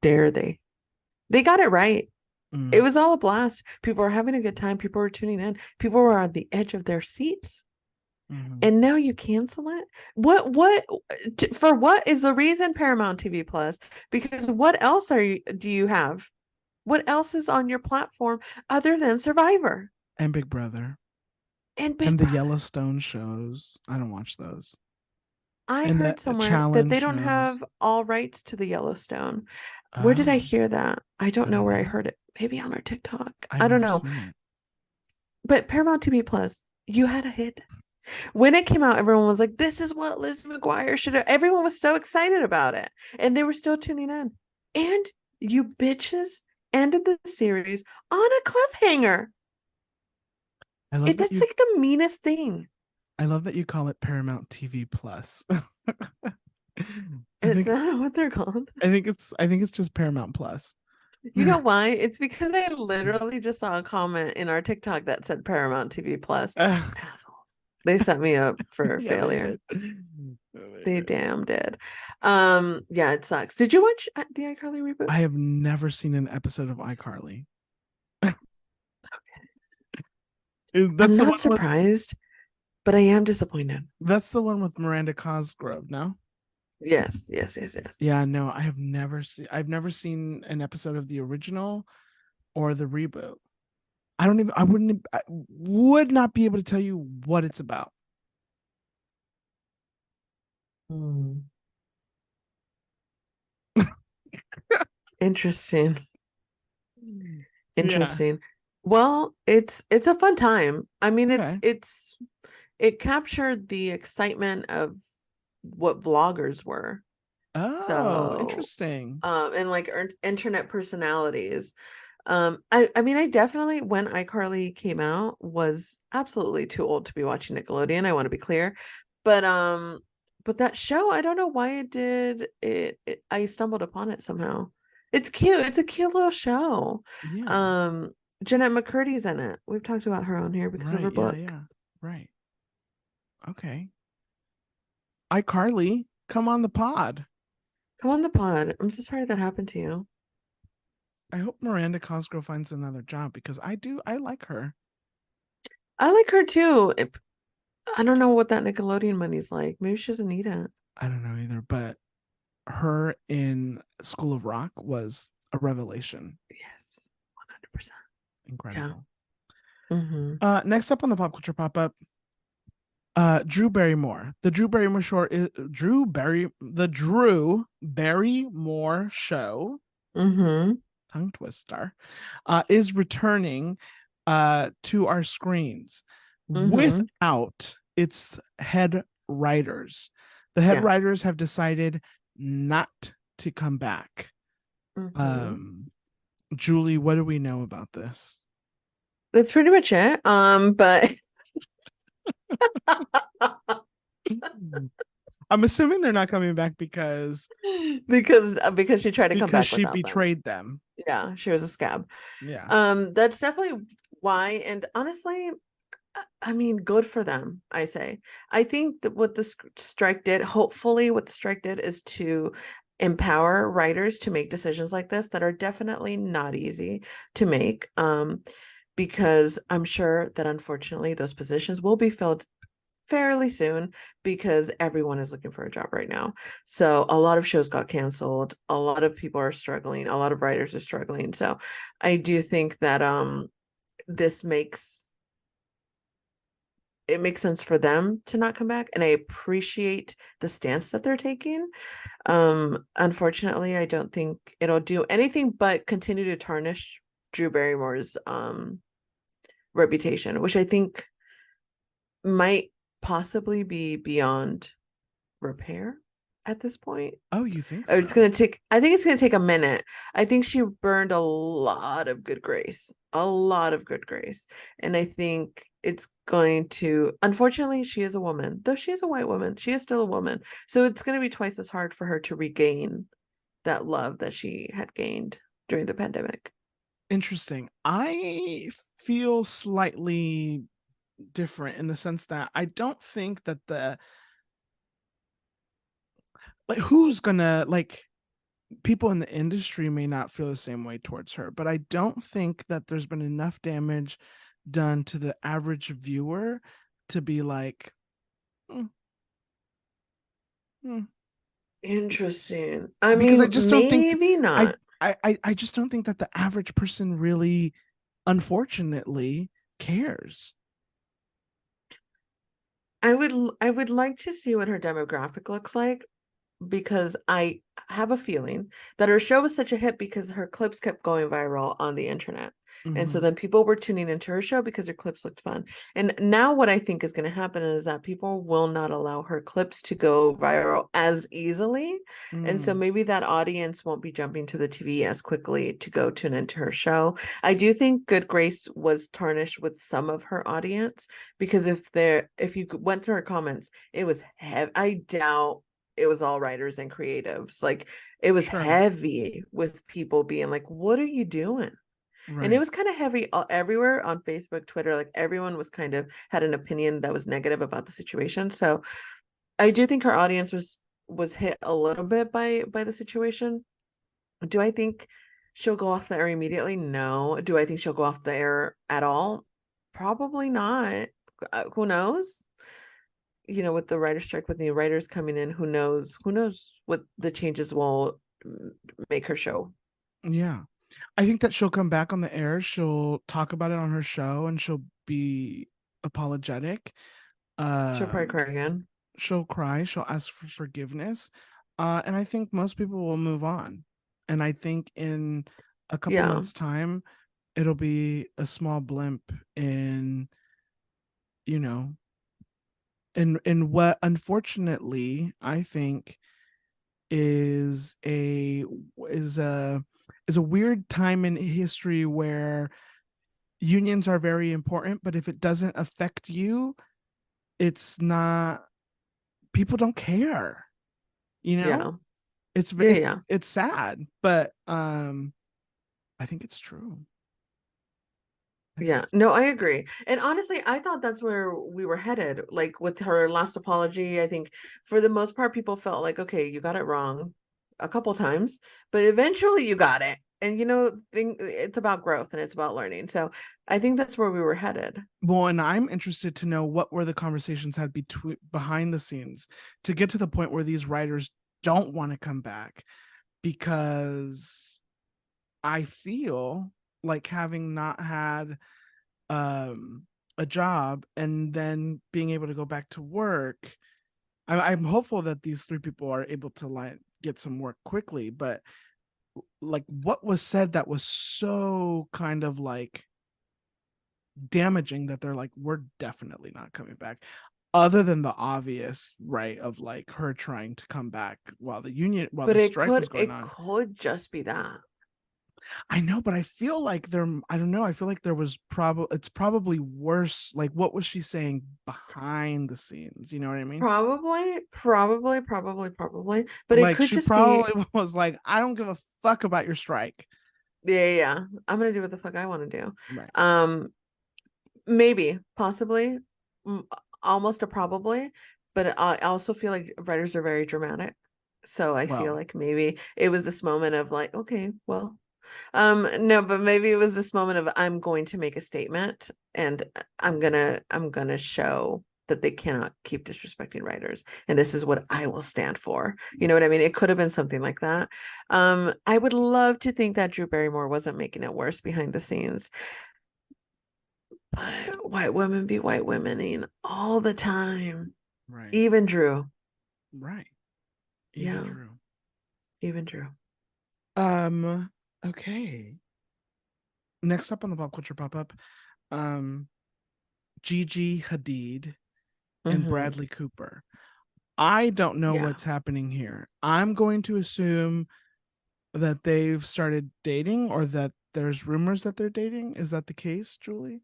dare they? They got it right. It was all a blast. People were having a good time. People were tuning in. People were on the edge of their seats. And now you cancel it? For what is the reason? Paramount TV Plus? Because what else do you have What else is on your platform other than Survivor And Big Brother. and Big And the Brother? Yellowstone shows. I don't watch those. I And the heard somewhere that challenge they don't have shows. all rights to the Yellowstone. Where did I Oh, hear that? I don't I know don't where I know. heard it. Maybe on our TikTok. I've I don't never know. seen it. But Paramount TV Plus, you had a hit. When it came out, everyone was like, this is what Liz McGuire should have. Everyone was so excited about it. And they were still tuning in. And you bitches ended the series on a cliffhanger. I love that That's you like the meanest thing. I love that you call it Paramount TV Plus. I It's think not what they're called. I think it's just Paramount Plus. You know why? It's because I literally just saw a comment in our TikTok that said Paramount TV Plus. Assholes. They set me up for Yeah, they failure. did. They They did. damn did. Yeah, it sucks. Did you watch the iCarly reboot? I have never seen an episode of iCarly. I'm That's the not one with surprised, but I am disappointed. Miranda Cosgrove, no? Yes, yes, yes, yes. Yeah, no, I've never seen an episode of the original or the reboot. I would not be able to tell you what it's about. Hmm. Interesting. Yeah. Interesting. Well, it's a fun time. I mean, Okay. it captured the excitement of what vloggers were. Oh, So, interesting. and like internet personalities. I mean, I definitely, when iCarly came out, was absolutely too old to be watching Nickelodeon. I want to be clear, but that show, I don't know why I stumbled upon it somehow. It's cute. It's a cute little show. Yeah. Um, Jeanette McCurdy's in it. We've talked about her on here because of Right. her Yeah. book. Yeah. Right. Okay. iCarly, come on the pod. Come on the pod. I'm so sorry that happened to you. I hope Miranda Cosgrove finds another job because I like her. I like her too. I don't know what that Nickelodeon money's like. Maybe she doesn't need it. I don't know either, but her in School of Rock was a revelation. Yes, 100%. Yeah. Incredible. Mm-hmm. Next up on the pop culture pop up, Drew Barrymore. The Drew Barrymore Show, Mm-hmm. tongue twister, is returning to our screens Mm-hmm. without its head writers. The head Yeah. writers have decided not to come back. Mm-hmm. Um, Julie, what do we know about this? That's pretty much it. But I'm assuming they're not coming back because she tried to come because back she without them. betrayed them. Yeah, she was a scab. Yeah. That's definitely why. And honestly, I mean, good for them, I say. I think that what the strike did, hopefully, what the strike did is to empower writers to make decisions like this that are definitely not easy to make. Because I'm sure that unfortunately those positions will be filled fairly soon because everyone is looking for a job right now. So a lot of shows got canceled. A lot of people are struggling. A lot of writers are struggling. So I do think that this makes it makes sense for them to not come back, and I appreciate the stance that they're taking. Unfortunately, I don't think it'll do anything but continue to tarnish Drew Barrymore's reputation, which I think might possibly be beyond repair at this point. Oh, you think Or it's so? gonna take I think it's gonna take a minute. I think she burned a lot of good grace. A lot of good grace. And I think it's going to, unfortunately, she is a woman. Though she is a white woman, she is still a woman. So it's gonna be twice as hard for her to regain that love that she had gained during the pandemic. Interesting. I feel slightly different in the sense that I don't think that the like who's gonna like people in the industry may not feel the same way towards her, but I don't think that there's been enough damage done to the average viewer to be like, "Mm, mm." Interesting. I Because I mean, just don't think maybe I not. I just don't think that the average person really, unfortunately, cares. I would like to see what her demographic looks like, because I have a feeling that her show was such a hit because her clips kept going viral on the internet. And so Mm-hmm. then people were tuning into her show because her clips looked fun. And now what I think is going to happen is that people will not allow her clips to go viral as easily. And so Mm, maybe that audience won't be jumping to the TV as quickly to go tune into her show. I do think Good Grace was tarnished with some of her audience, because if you went through her comments, it was heavy. I doubt it was all writers and creatives. Like, it was sure. heavy with people being like, what are you doing? And it Right. was kind of heavy everywhere on Facebook, Twitter. Like, everyone was kind of had an opinion that was negative about the situation. So I do think her audience was hit a little bit by the situation. Do I think she'll go off the air immediately? No. Do I think she'll go off the air at all? Probably not. Who knows? With the writer strike, with new writers coming in, who knows what the changes will make her show. Yeah. I think that she'll come back on the air. She'll talk about it on her show and she'll be apologetic. She'll probably Um, cry again. she'll cry. She'll ask for forgiveness. And I think most people will move on. And I think in a couple Yeah, months' time, it'll be a small blimp in, you know, in what unfortunately I think is a is a is a weird time in history where unions are very important, but if it doesn't affect you, it's not, people don't care, you know? yeah, It's yeah, it's yeah. it's sad, but I think it's true. I think Yeah, it's no, I agree. And honestly, I thought that's where we were headed. Like, with her last apology, I think for the most part, people felt like, okay, you got it wrong a couple times, but eventually you got it. And it's about growth and it's about learning. So I think that's where we were headed. well, and I'm interested to know what were the conversations had between behind the scenes to get to the point where these writers don't want to come back, because I feel like having not had um a job and then being able to go back to work, I'm hopeful that these three people are able to like get some work quickly, but like what was said that was so kind of like damaging that they're like, we're definitely not coming back, other than the obvious, right, of like her trying to come back while But the it strike was could going it on. could just be that. I know, but I feel like I don't know, I feel like there was probably, it's probably worse, like what was she saying behind the scenes, you know what I mean? Probably. But it Like could she just be, probably was like, I don't give a fuck about your strike. yeah. I'm gonna do what the fuck I want to do. Right. Um, Maybe, possibly, mm, almost a probably, but I also feel like writers are very dramatic. So I feel Well, like maybe it was this moment of like, okay, well, no, but maybe it was this moment of, I'm going to make a statement, and I'm gonna show that they cannot keep disrespecting writers, and this is what I will stand for. You know what I mean? It could have been something like that. I would love to think that Drew Barrymore wasn't making it worse behind the scenes. But white women be white womening all the time. right. Even Drew. Right. Even Yeah, Drew. even Drew. Um, okay. Next up on the pop culture pop up, um, Gigi Hadid and Hmm. Bradley Cooper. I don't know Yeah. what's happening here. I'm going to assume that they've started dating or that there's rumors that they're dating. Is that the case, Julie?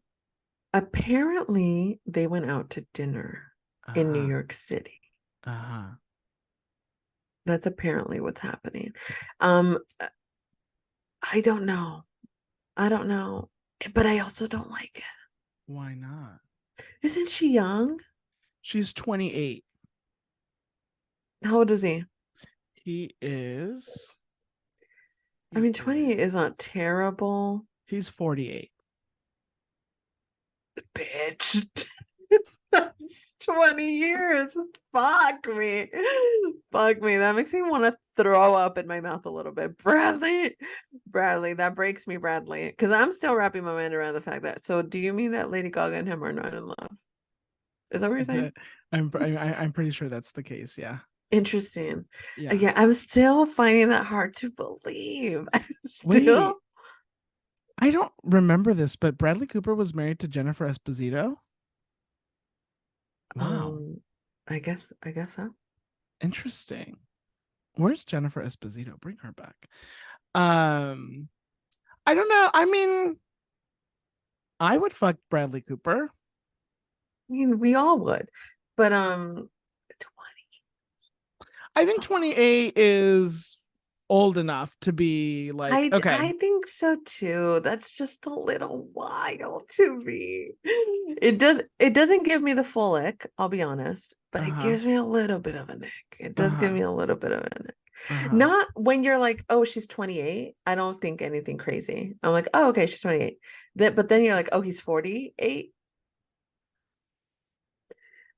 Apparently, they went out to dinner in New Uh-huh. York City. Uh-huh. That's apparently what's happening. Um, I don't know. I don't know. But I also don't like it. Why not? Isn't she young? She's 28. How old is he? He is I he mean, 28 is not is terrible. he's 48. Bitch. That's 20 years. Fuck me. Fuck me. That makes me want to throw up in my mouth a little bit. Bradley, that breaks me, Bradley. Because I'm still wrapping my mind around the fact that. So, do you mean that Lady Gaga and him are not in love? Is that what you're saying? That I'm pretty sure that's the case. Yeah. Interesting. Yeah. Yeah, I'm still finding that hard to believe. I'm Wait, still. I don't remember this, but Bradley Cooper was married to Jennifer Esposito. Wow. Um, I guess so. Interesting. Where's Jennifer Esposito? Bring her back. Um, I don't know. I mean, I would fuck Bradley Cooper. I mean, we all would, but 20. I think 28 is old enough to be like, okay, I think so too. That's just a little wild to me. It doesn't give me the full ick, I'll be honest, but it uh-huh, gives me a little bit of an ick. It does give uh-huh, me a little bit of an ick. uh-huh. Not when you're like, oh, she's 28. I don't think anything crazy. I'm like, oh, okay, she's 28. But then you're like, oh, he's 48.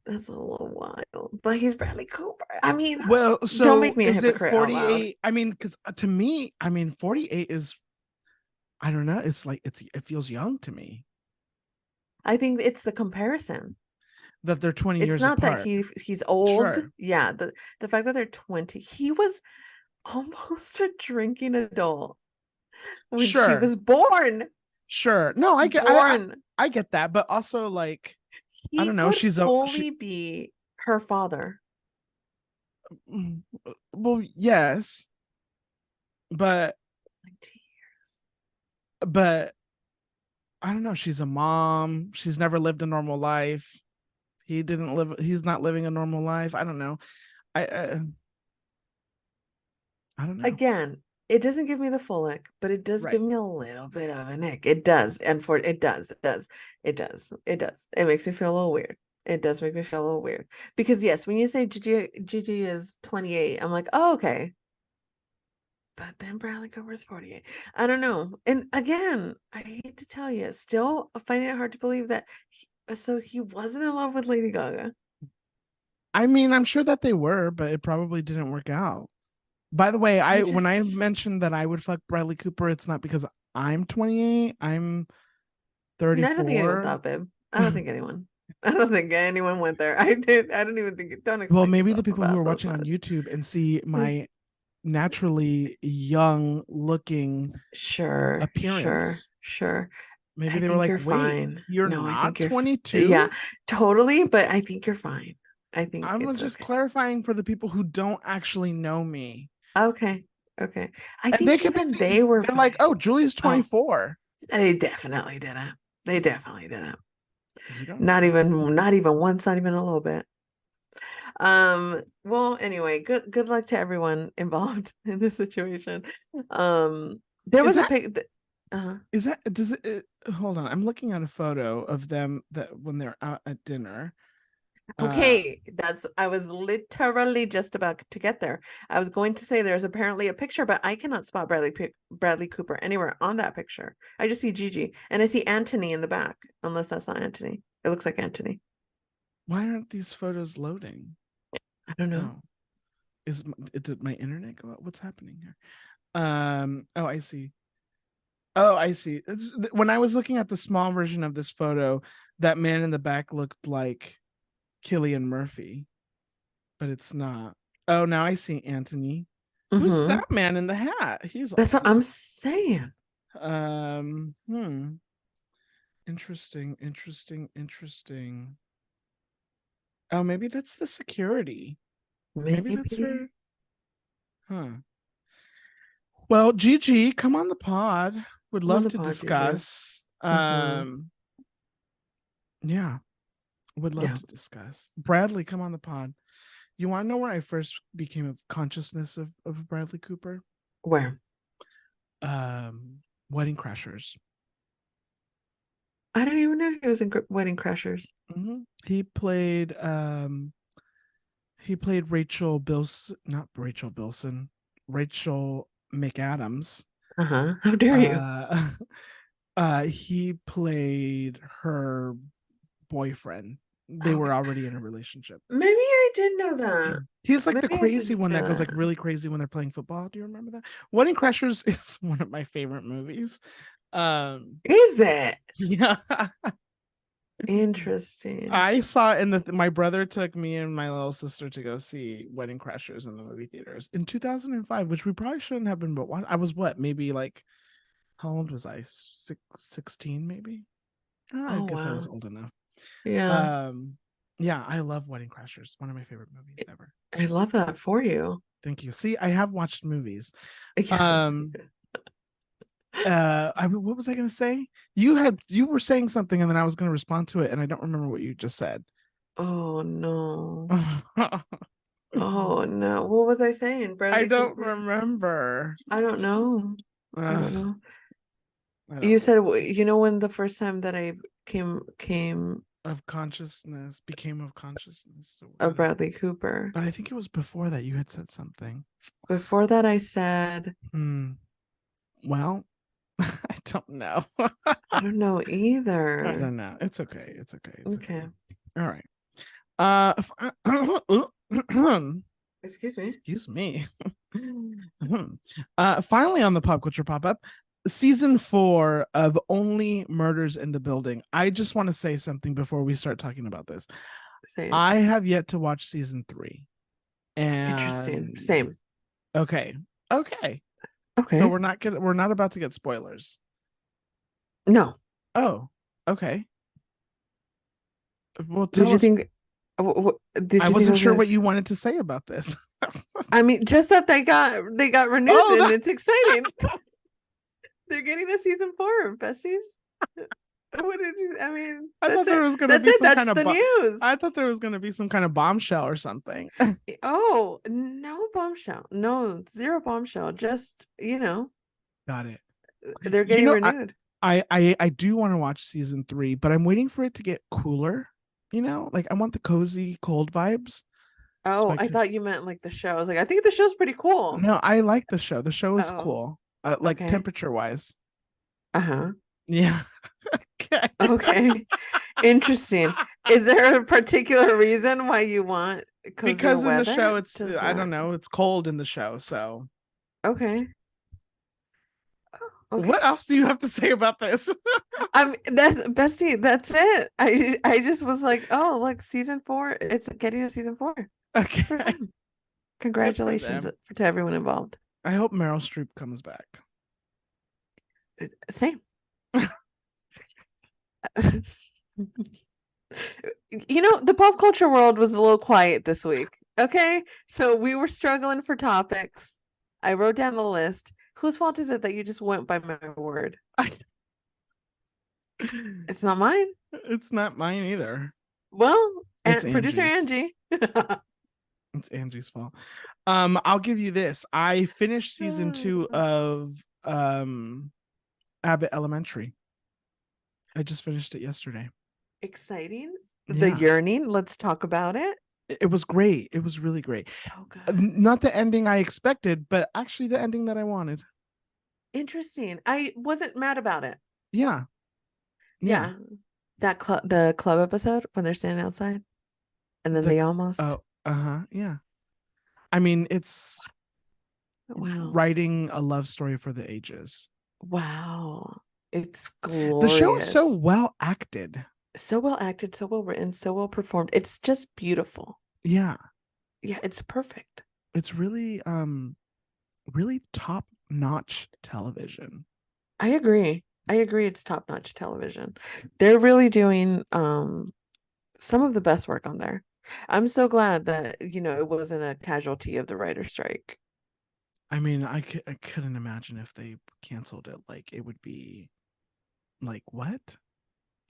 That's a little wild. But he's Bradley Cooper. I mean, Well, don't make so me a is it hypocrite out loud. 48? I mean, because to me, I mean, 48 is, I don't know, it's like it feels young to me I think it's the comparison. that they're 20 It's years not that apart. he's old. Sure, Yeah, the fact that they're 20, he was almost a drinking adult when she sure, was born. sure. No, Born. I get that, but also like, I He don't know, could fully be her father. well, yes, but 20. but I don't know. She's a mom. She's never lived a normal life. He didn't live. He's not living a normal life. I don't know. I I don't know. Again, it doesn't give me the full ick, but it does Right. give me a little bit of an ick. It does. And for it does. It makes me feel a little weird. It does make me feel a little weird. Because yes, when you say Gigi is 28, I'm like, oh, okay. But then Bradley Cooper's 48. I don't know. And again, I hate to tell you, still finding it hard to believe that so he wasn't in love with Lady Gaga. I mean, I'm sure that they were, but it probably didn't work out. By the way, I I when I just mentioned that I would fuck Bradley Cooper, it's not because I'm 28. I'm I don't think anyone 34. thought, babe. I don't think anyone. I don't think anyone went there. I did. I don't even think. Don't Well, explain maybe the yourself people who are about those watching on lines. YouTube and see my naturally young looking Sure, sure, appearance, sure. maybe I they were think like, you're wait, fine. you're No, I not think yeah, 22? totally. But I think you're fine. I think I'm it's just okay. clarifying for the people who don't actually know me. Okay, okay. I And they think could be even thinking, they were they're like, fine. oh, Julie's Oh, 24. they definitely didn't. They definitely didn't. You don't know. Not even once, not even a little bit. Well, anyway, good luck to everyone involved in this situation. There Is was a that, pic is that, does hold on. I'm looking at a photo of them that when they're out at dinner. Uh, okay, that's I was literally just about to get there. I was going to say there's apparently a picture, but I cannot spot Bradley Cooper anywhere on that picture. I just see Gigi and I see Anthony in the back, unless that's not Anthony. It looks like Anthony. why aren't these photos loading? I don't know. Oh, did my internet go out? What's happening here? Oh, I see. Oh, I see. When I was looking at the small version of this photo, that man in the back looked like Killian Murphy, but it's not. Oh, now I see Anthony. Who's Mm-hmm. that man in the hat? He's That's what old. I'm saying. Hmm. Interesting, interesting, interesting. Oh, maybe that's the security. Maybe that's Maybe her. Huh. Well, Gigi, come on the pod. Would I'm on love the to pod, Gigi. discuss. Mm-hmm. Yeah, would love Yeah. to discuss. Bradley, come on the pod. You want to know where I first became a consciousness of Bradley Cooper? Where? Wedding Crashers. I didn't even know he was in Wedding Crashers. He played Rachel Bilson, not Rachel Bilson, Rachel McAdams. Uh-huh. How dare you? He played her boyfriend. they were Okay. already in a relationship. Maybe I did know that. He's like the Maybe I crazy didn't one that know goes that. like really crazy when they're playing football. Do you remember that? Wedding Crashers is one of my favorite movies. Is it? Yeah. Interesting. I saw in the my brother took me and my little sister to go see Wedding Crashers in the movie theaters in 2005, which we probably shouldn't have been, but I was what, maybe like how old was I? 16 maybe? I Oh, guess I was wow. old enough. Yeah. Um yeah, I love Wedding Crashers. One of my favorite movies ever. I love that for you. Thank you. See, I have watched movies. Yeah. Um what was I gonna say? You were saying something and then I was gonna respond to it and I don't remember what you just said. Oh, no. Oh, no. What was I saying? I Bradley don't Cooper? remember. I don't know. I don't Ugh, know. I You don't said, you know, when the first time that I came of consciousness became of consciousness. of Bradley Cooper. But I think it was before that you had said something. Before that, I said, Hmm. Well, I don't know. I don't know I either. don't know. It's okay. It's okay. It's okay. Okay. All right. Excuse me. Excuse me. Finally on the pop culture pop up, season 4 of Only Murders in the Building. I just want to say something before we start talking about this. Same. I have yet to watch season 3. Interesting. And Same. okay. Okay. So Okay. we're not about to get spoilers. No. Oh, okay. Well, Did tell you us. think? Did I you think I wasn't was sure gonna? what you wanted to say about this. I mean, just that they got renewed Oh, and it's exciting. They're getting a season 4, besties. What did you? I mean, I that's thought there it. was gonna That's be it. some That's kind of the news. I thought there was gonna be some kind of bombshell or something. Oh, no bombshell. No, zero bombshell. Just, Got it. they're You getting know, renewed. I do want to watch season 3, but I'm waiting for it to get cooler. Like I want the cozy, cold vibes. So Oh, I I could. thought you meant like the show. I was like, I think the show's pretty cool. No, I like the show. The show is Oh, cool. Like okay. temperature wise. Uh-huh. Yeah. Okay. Okay. Interesting. Is there a particular reason why you want cozier Because in the weather? show, it's Does I don't that? know. It's cold in the show. So Okay. Okay. what else do you have to say about this? That's bestie, that's it. I just was like, oh, like season 4, it's getting a season 4. Good for Okay. them. Good for Congratulations them. to everyone involved. I hope Meryl Streep comes back. Same. The pop culture world was a little quiet this week. Okay. So we were struggling for topics. I wrote down the list. Whose fault is it that you just went by my word? It's not mine. It's not mine either. Well, It's and producer Angie's. Angie. It's Angie's fault. I'll give you this. I finished season 2 of Abbott Elementary. I just finished it yesterday. Exciting. The Yeah. yearning. Let's talk about it. It was great. It was really great. So good. Not the ending I expected, but actually the ending that I wanted. Interesting. I wasn't mad about it. Yeah. Yeah. Yeah. The club episode when they're standing outside and then The they almost. oh, uh-huh. Yeah. I mean, it's Wow. writing a love story for the ages. Wow. It's The show is so glorious. well acted. So well acted, so well written, so well performed. It's just beautiful. Yeah. Yeah, it's perfect. It's really top-notch television. I agree. I agree it's top-notch television. They're really doing some of the best work on there. I'm so glad that, it wasn't a casualty of the writer strike. I mean, I couldn't imagine if they canceled it. Like, it would be like, what?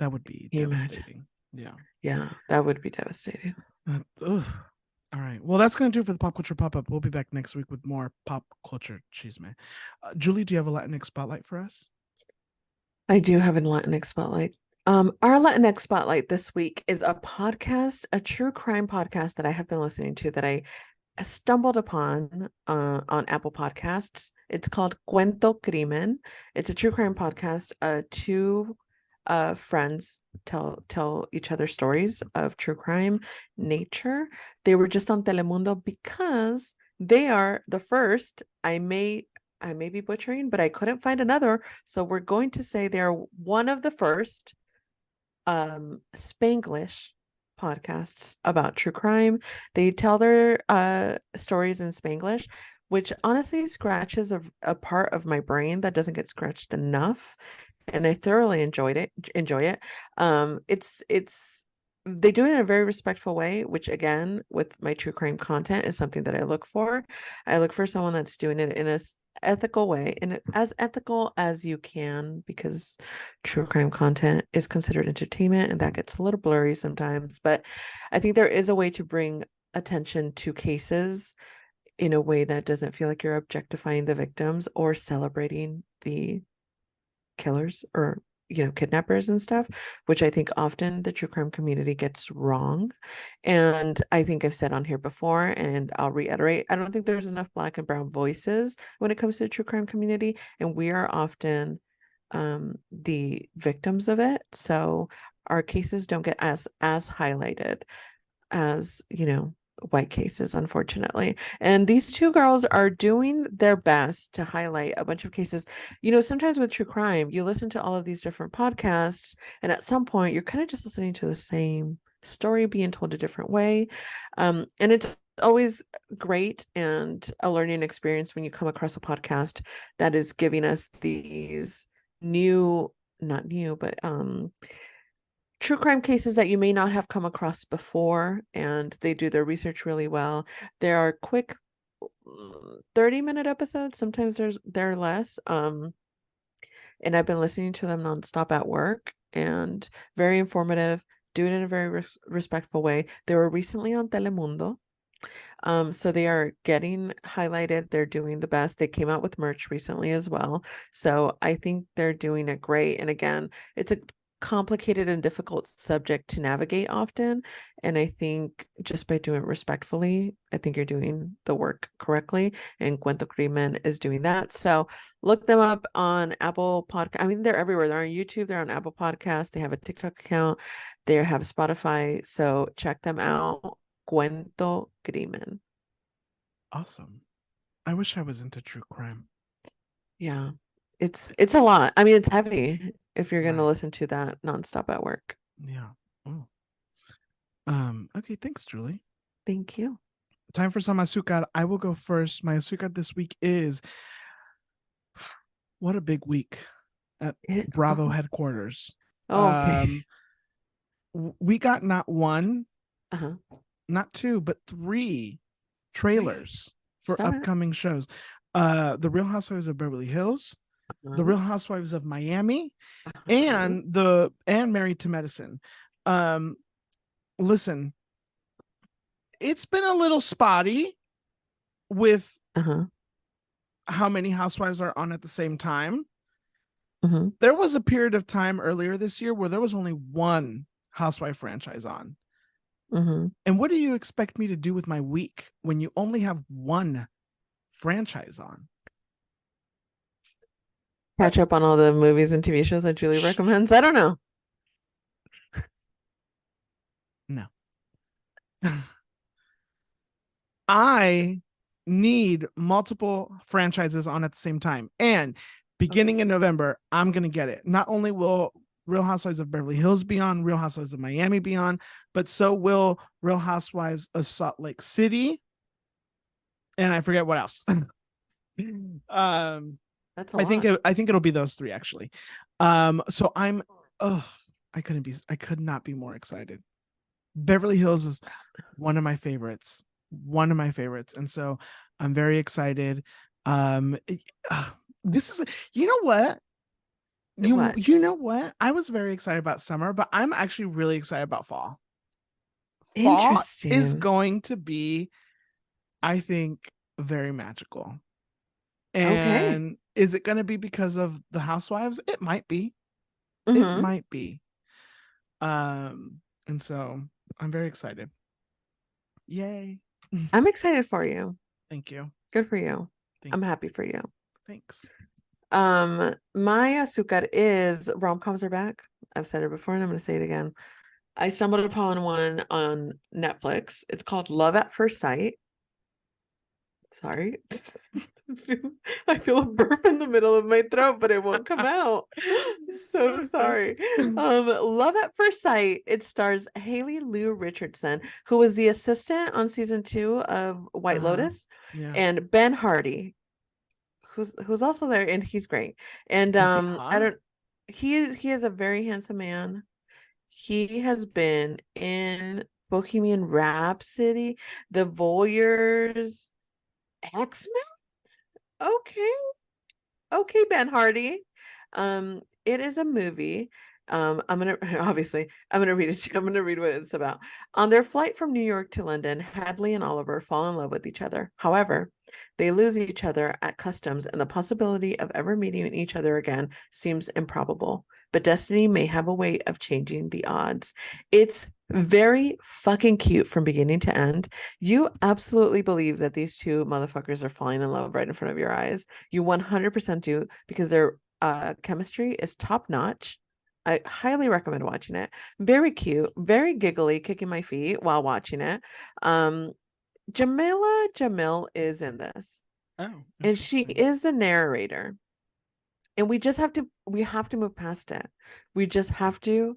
That would be Can you imagine? devastating. Yeah. Yeah, that would be devastating. Ugh. All right. Well, that's going to do it for the Pop Culture Pop-Up. We'll be back next week with more Pop Culture Chisme. Julie, do you have a Latinx spotlight for us? I do have a Latinx spotlight. Our Latinx spotlight this week is a podcast, a true crime podcast that I have been listening to that I stumbled upon on Apple Podcasts. It's called Cuento Crimen. It's a true crime podcast. Two friends tell each other stories of true crime nature. They were just on Telemundo because they are the first. I may be butchering, but I couldn't find another. So we're going to say they're one of the first Spanglish podcasts about true crime. They tell their stories in Spanglish, which honestly scratches a part of my brain that doesn't get scratched enough. And I thoroughly enjoy it. It's they do it in a very respectful way, which again, with my true crime content is something that I look for. I look for someone that's doing it in a ethical way and as ethical as you can, because true crime content is considered entertainment and that gets a little blurry sometimes. But I think there is a way to bring attention to cases in a way that doesn't feel like you're objectifying the victims or celebrating the killers or kidnappers and stuff, which I think often the true crime community gets wrong. And I think I've said on here before, and I'll reiterate, I don't think there's enough Black and brown voices when it comes to the true crime community, and we are often the victims of it. So our cases don't get as highlighted as white cases, unfortunately. And these two girls are doing their best to highlight a bunch of cases. Sometimes with true crime, you listen to all of these different podcasts, and at some point, you're kind of just listening to the same story being told a different way. And it's always great and a learning experience when you come across a podcast that is giving us these not new, but true crime cases that you may not have come across before, and they do their research really well. There are quick 30-minute episodes. Sometimes they're less. And I've been listening to them nonstop at work, and very informative, do it in a very respectful way. They were recently on Telemundo. So they are getting highlighted. They're doing the best. They came out with merch recently as well. So I think they're doing it great. And again, it's a complicated and difficult subject to navigate often. And I think just by doing it respectfully, I think you're doing the work correctly. And Cuento Crimen is doing that. So look them up on Apple Podcast. I mean, they're everywhere. They're on YouTube. They're on Apple Podcasts. They have a TikTok account. They have Spotify. So check them out. Cuento Crimen. Awesome. I wish I was into true crime. Yeah. It's a lot. I mean, it's heavy if you're going to Right. listen to that nonstop at work. Yeah. Oh. Okay, thanks, Julie. Thank you. Time for some azúcar. I will go first. My azúcar this week is what a big week at Bravo headquarters. Okay. We got not one, Uh-huh. not two, but three trailers for Stop it. upcoming shows. The Real Housewives of Beverly Hills, The Real Housewives of Miami, and Married to Medicine. Listen, it's been a little spotty with how many housewives are on at the same time. There was a period of time earlier this year where there was only one housewife franchise on. And what do you expect me to do with my week when you only have one franchise on? Catch up on all the movies and TV shows that Julie recommends. I don't know. No. I need multiple franchises on at the same time. And beginning in November, I'm going to get it. Not only will Real Housewives of Beverly Hills be on, Real Housewives of Miami be on, but so will Real Housewives of Salt Lake City. And I forget what else. That's a lot. I think it'll be those three actually. So I could not be more excited. Beverly Hills is one of my favorites. And so I'm very excited. This is, you know what? You know what? I was very excited about summer, but I'm actually really excited about fall. Fall is going to be, I think, very magical. And is it going to be because of the housewives? It might be. It might be. And so I'm very excited. Yay. I'm excited for you. Thank you. Good for you. I'm happy for you. Thanks. My azúcar is rom-coms are back. I've said it before and I'm going to say it again. I stumbled upon one on Netflix. It's called Love at First Sight. Sorry. I feel a burp in the middle of my throat, but it won't come out. So sorry. Love at First Sight. It stars Haley Lou Richardson, who was the assistant on season 2 of White Lotus, Yeah. and Ben Hardy, who's also there, and he's great. And Is he I hot? don't he is a very handsome man. He has been in Bohemian Rhapsody, The Voyeurs, X-Men. Okay, Ben Hardy. It is a movie. I'm gonna obviously I'm gonna read it to you. I'm gonna read what it's about. On their flight from New York to London, Hadley and Oliver fall in love with each other. However, they lose each other at customs, and the possibility of ever meeting each other again seems improbable. But destiny may have a way of changing the odds. It's very fucking cute from beginning to end. You absolutely believe that these two motherfuckers are falling in love right in front of your eyes. You 100% do, because their chemistry is top notch. I highly recommend watching it. Very cute, very giggly, kicking my feet while watching it. Jamila Jamil is in this, Oh, and she interesting. is the narrator. And we have to move past it. We just have to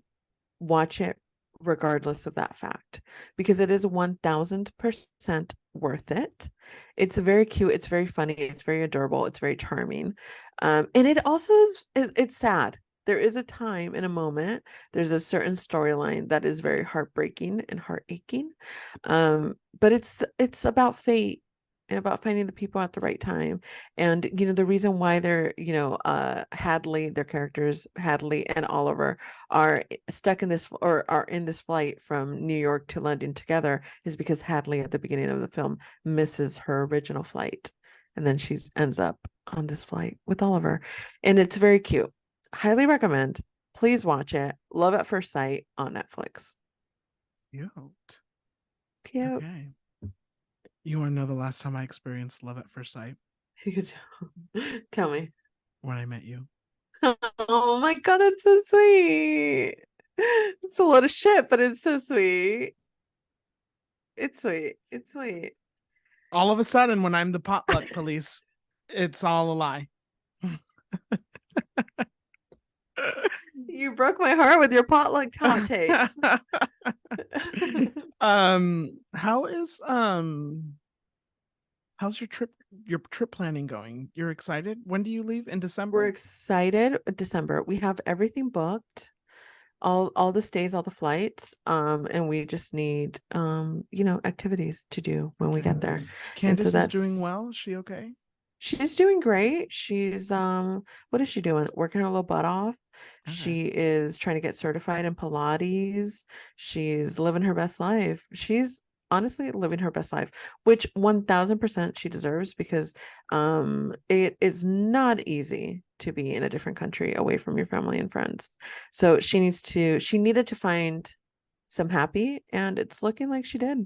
watch it regardless of that fact, because it is 1000% worth it. It's very cute, it's very funny, it's very adorable, it's very charming. And it also it's sad. There is a time and a moment, there's a certain storyline that is very heartbreaking and heart aching. But it's about fate and about finding the people at the right time. And the reason why they're, Hadley, their characters, Hadley and Oliver, are stuck in this, or are in this flight from New York to London together, is because Hadley at the beginning of the film misses her original flight, and then she ends up on this flight with Oliver, and it's very cute. Highly recommend. Please watch it. Love at First Sight on Netflix. Cute. Cute. Okay. You want to know the last time I experienced love at first sight? Tell me. When I met you. Oh my God, that's so sweet. It's a lot of shit, but it's so sweet. It's sweet. It's sweet. All of a sudden, when I'm the potluck police, it's all a lie. You broke my heart with your potluck hot takes. How is how's your trip planning going? You're excited? When do you leave? In We're December? excited. December. We have everything booked. All the stays, all the flights. And we just need activities to do when we get there. And so Candace is doing well. Is she okay? she's doing great. She's what is she doing? Working her little butt off. Okay. She is trying to get certified in Pilates. She's living her best life. She's honestly living her best life, which 1000% she deserves, because it is not easy to be in a different country away from your family and friends. So she needed to find some happy, and it's looking like she did.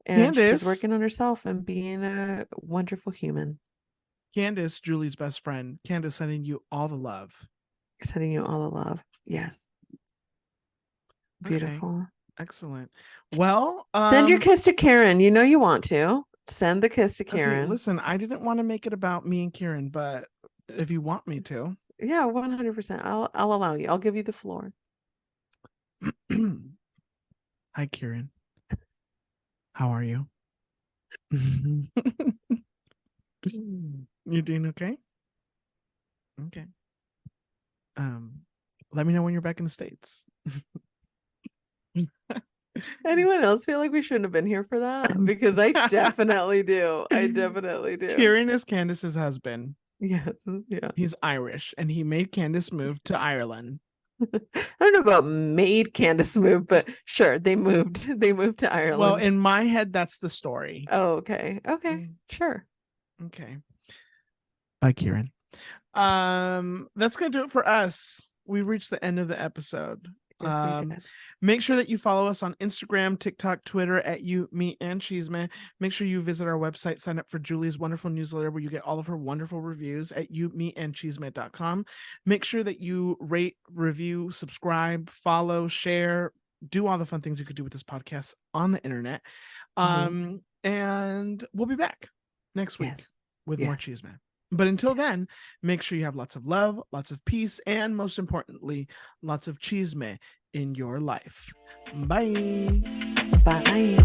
And she's Candace, working on herself and being a wonderful human. Candace, Julie's best friend. Candace sending you all the love. Sending you all the love. Yes. Okay. Beautiful. Excellent. Well, Send your kiss to Karen. You know you want to. Send the kiss to okay, Karen. listen, I didn't want to make it about me and Kieran, but if you want me to. Yeah, 100%. I'll allow you. I'll give you the floor. Hi, Kieran. How are you? You doing okay? Okay. Let me know when you're back in the States. Anyone else feel like we shouldn't have been here for that? Because I definitely do. I definitely do. Kieran is Candace's husband. Yes. Yeah. He's Irish, and he made Candace move to Ireland. I don't know about made Candace move, but sure, they moved. They moved to Ireland. Well, in my head, that's the story. Oh, okay. Okay. Sure. Okay. Bye, Kieran. That's gonna do it for us. We've reached the end of the episode. You're free to. Make sure that you follow us on Instagram, TikTok, Twitter at You, Me, and Chisme. Make sure you visit our website, sign up for Julie's wonderful newsletter where you get all of her wonderful reviews at youmeandchisme.com. Make sure that you rate, review, subscribe, follow, share, do all the fun things you could do with this podcast on the internet. And we'll be back next week with more Chisme. But until then, make sure you have lots of love, lots of peace, and most importantly, lots of chisme in your life. Bye. Bye.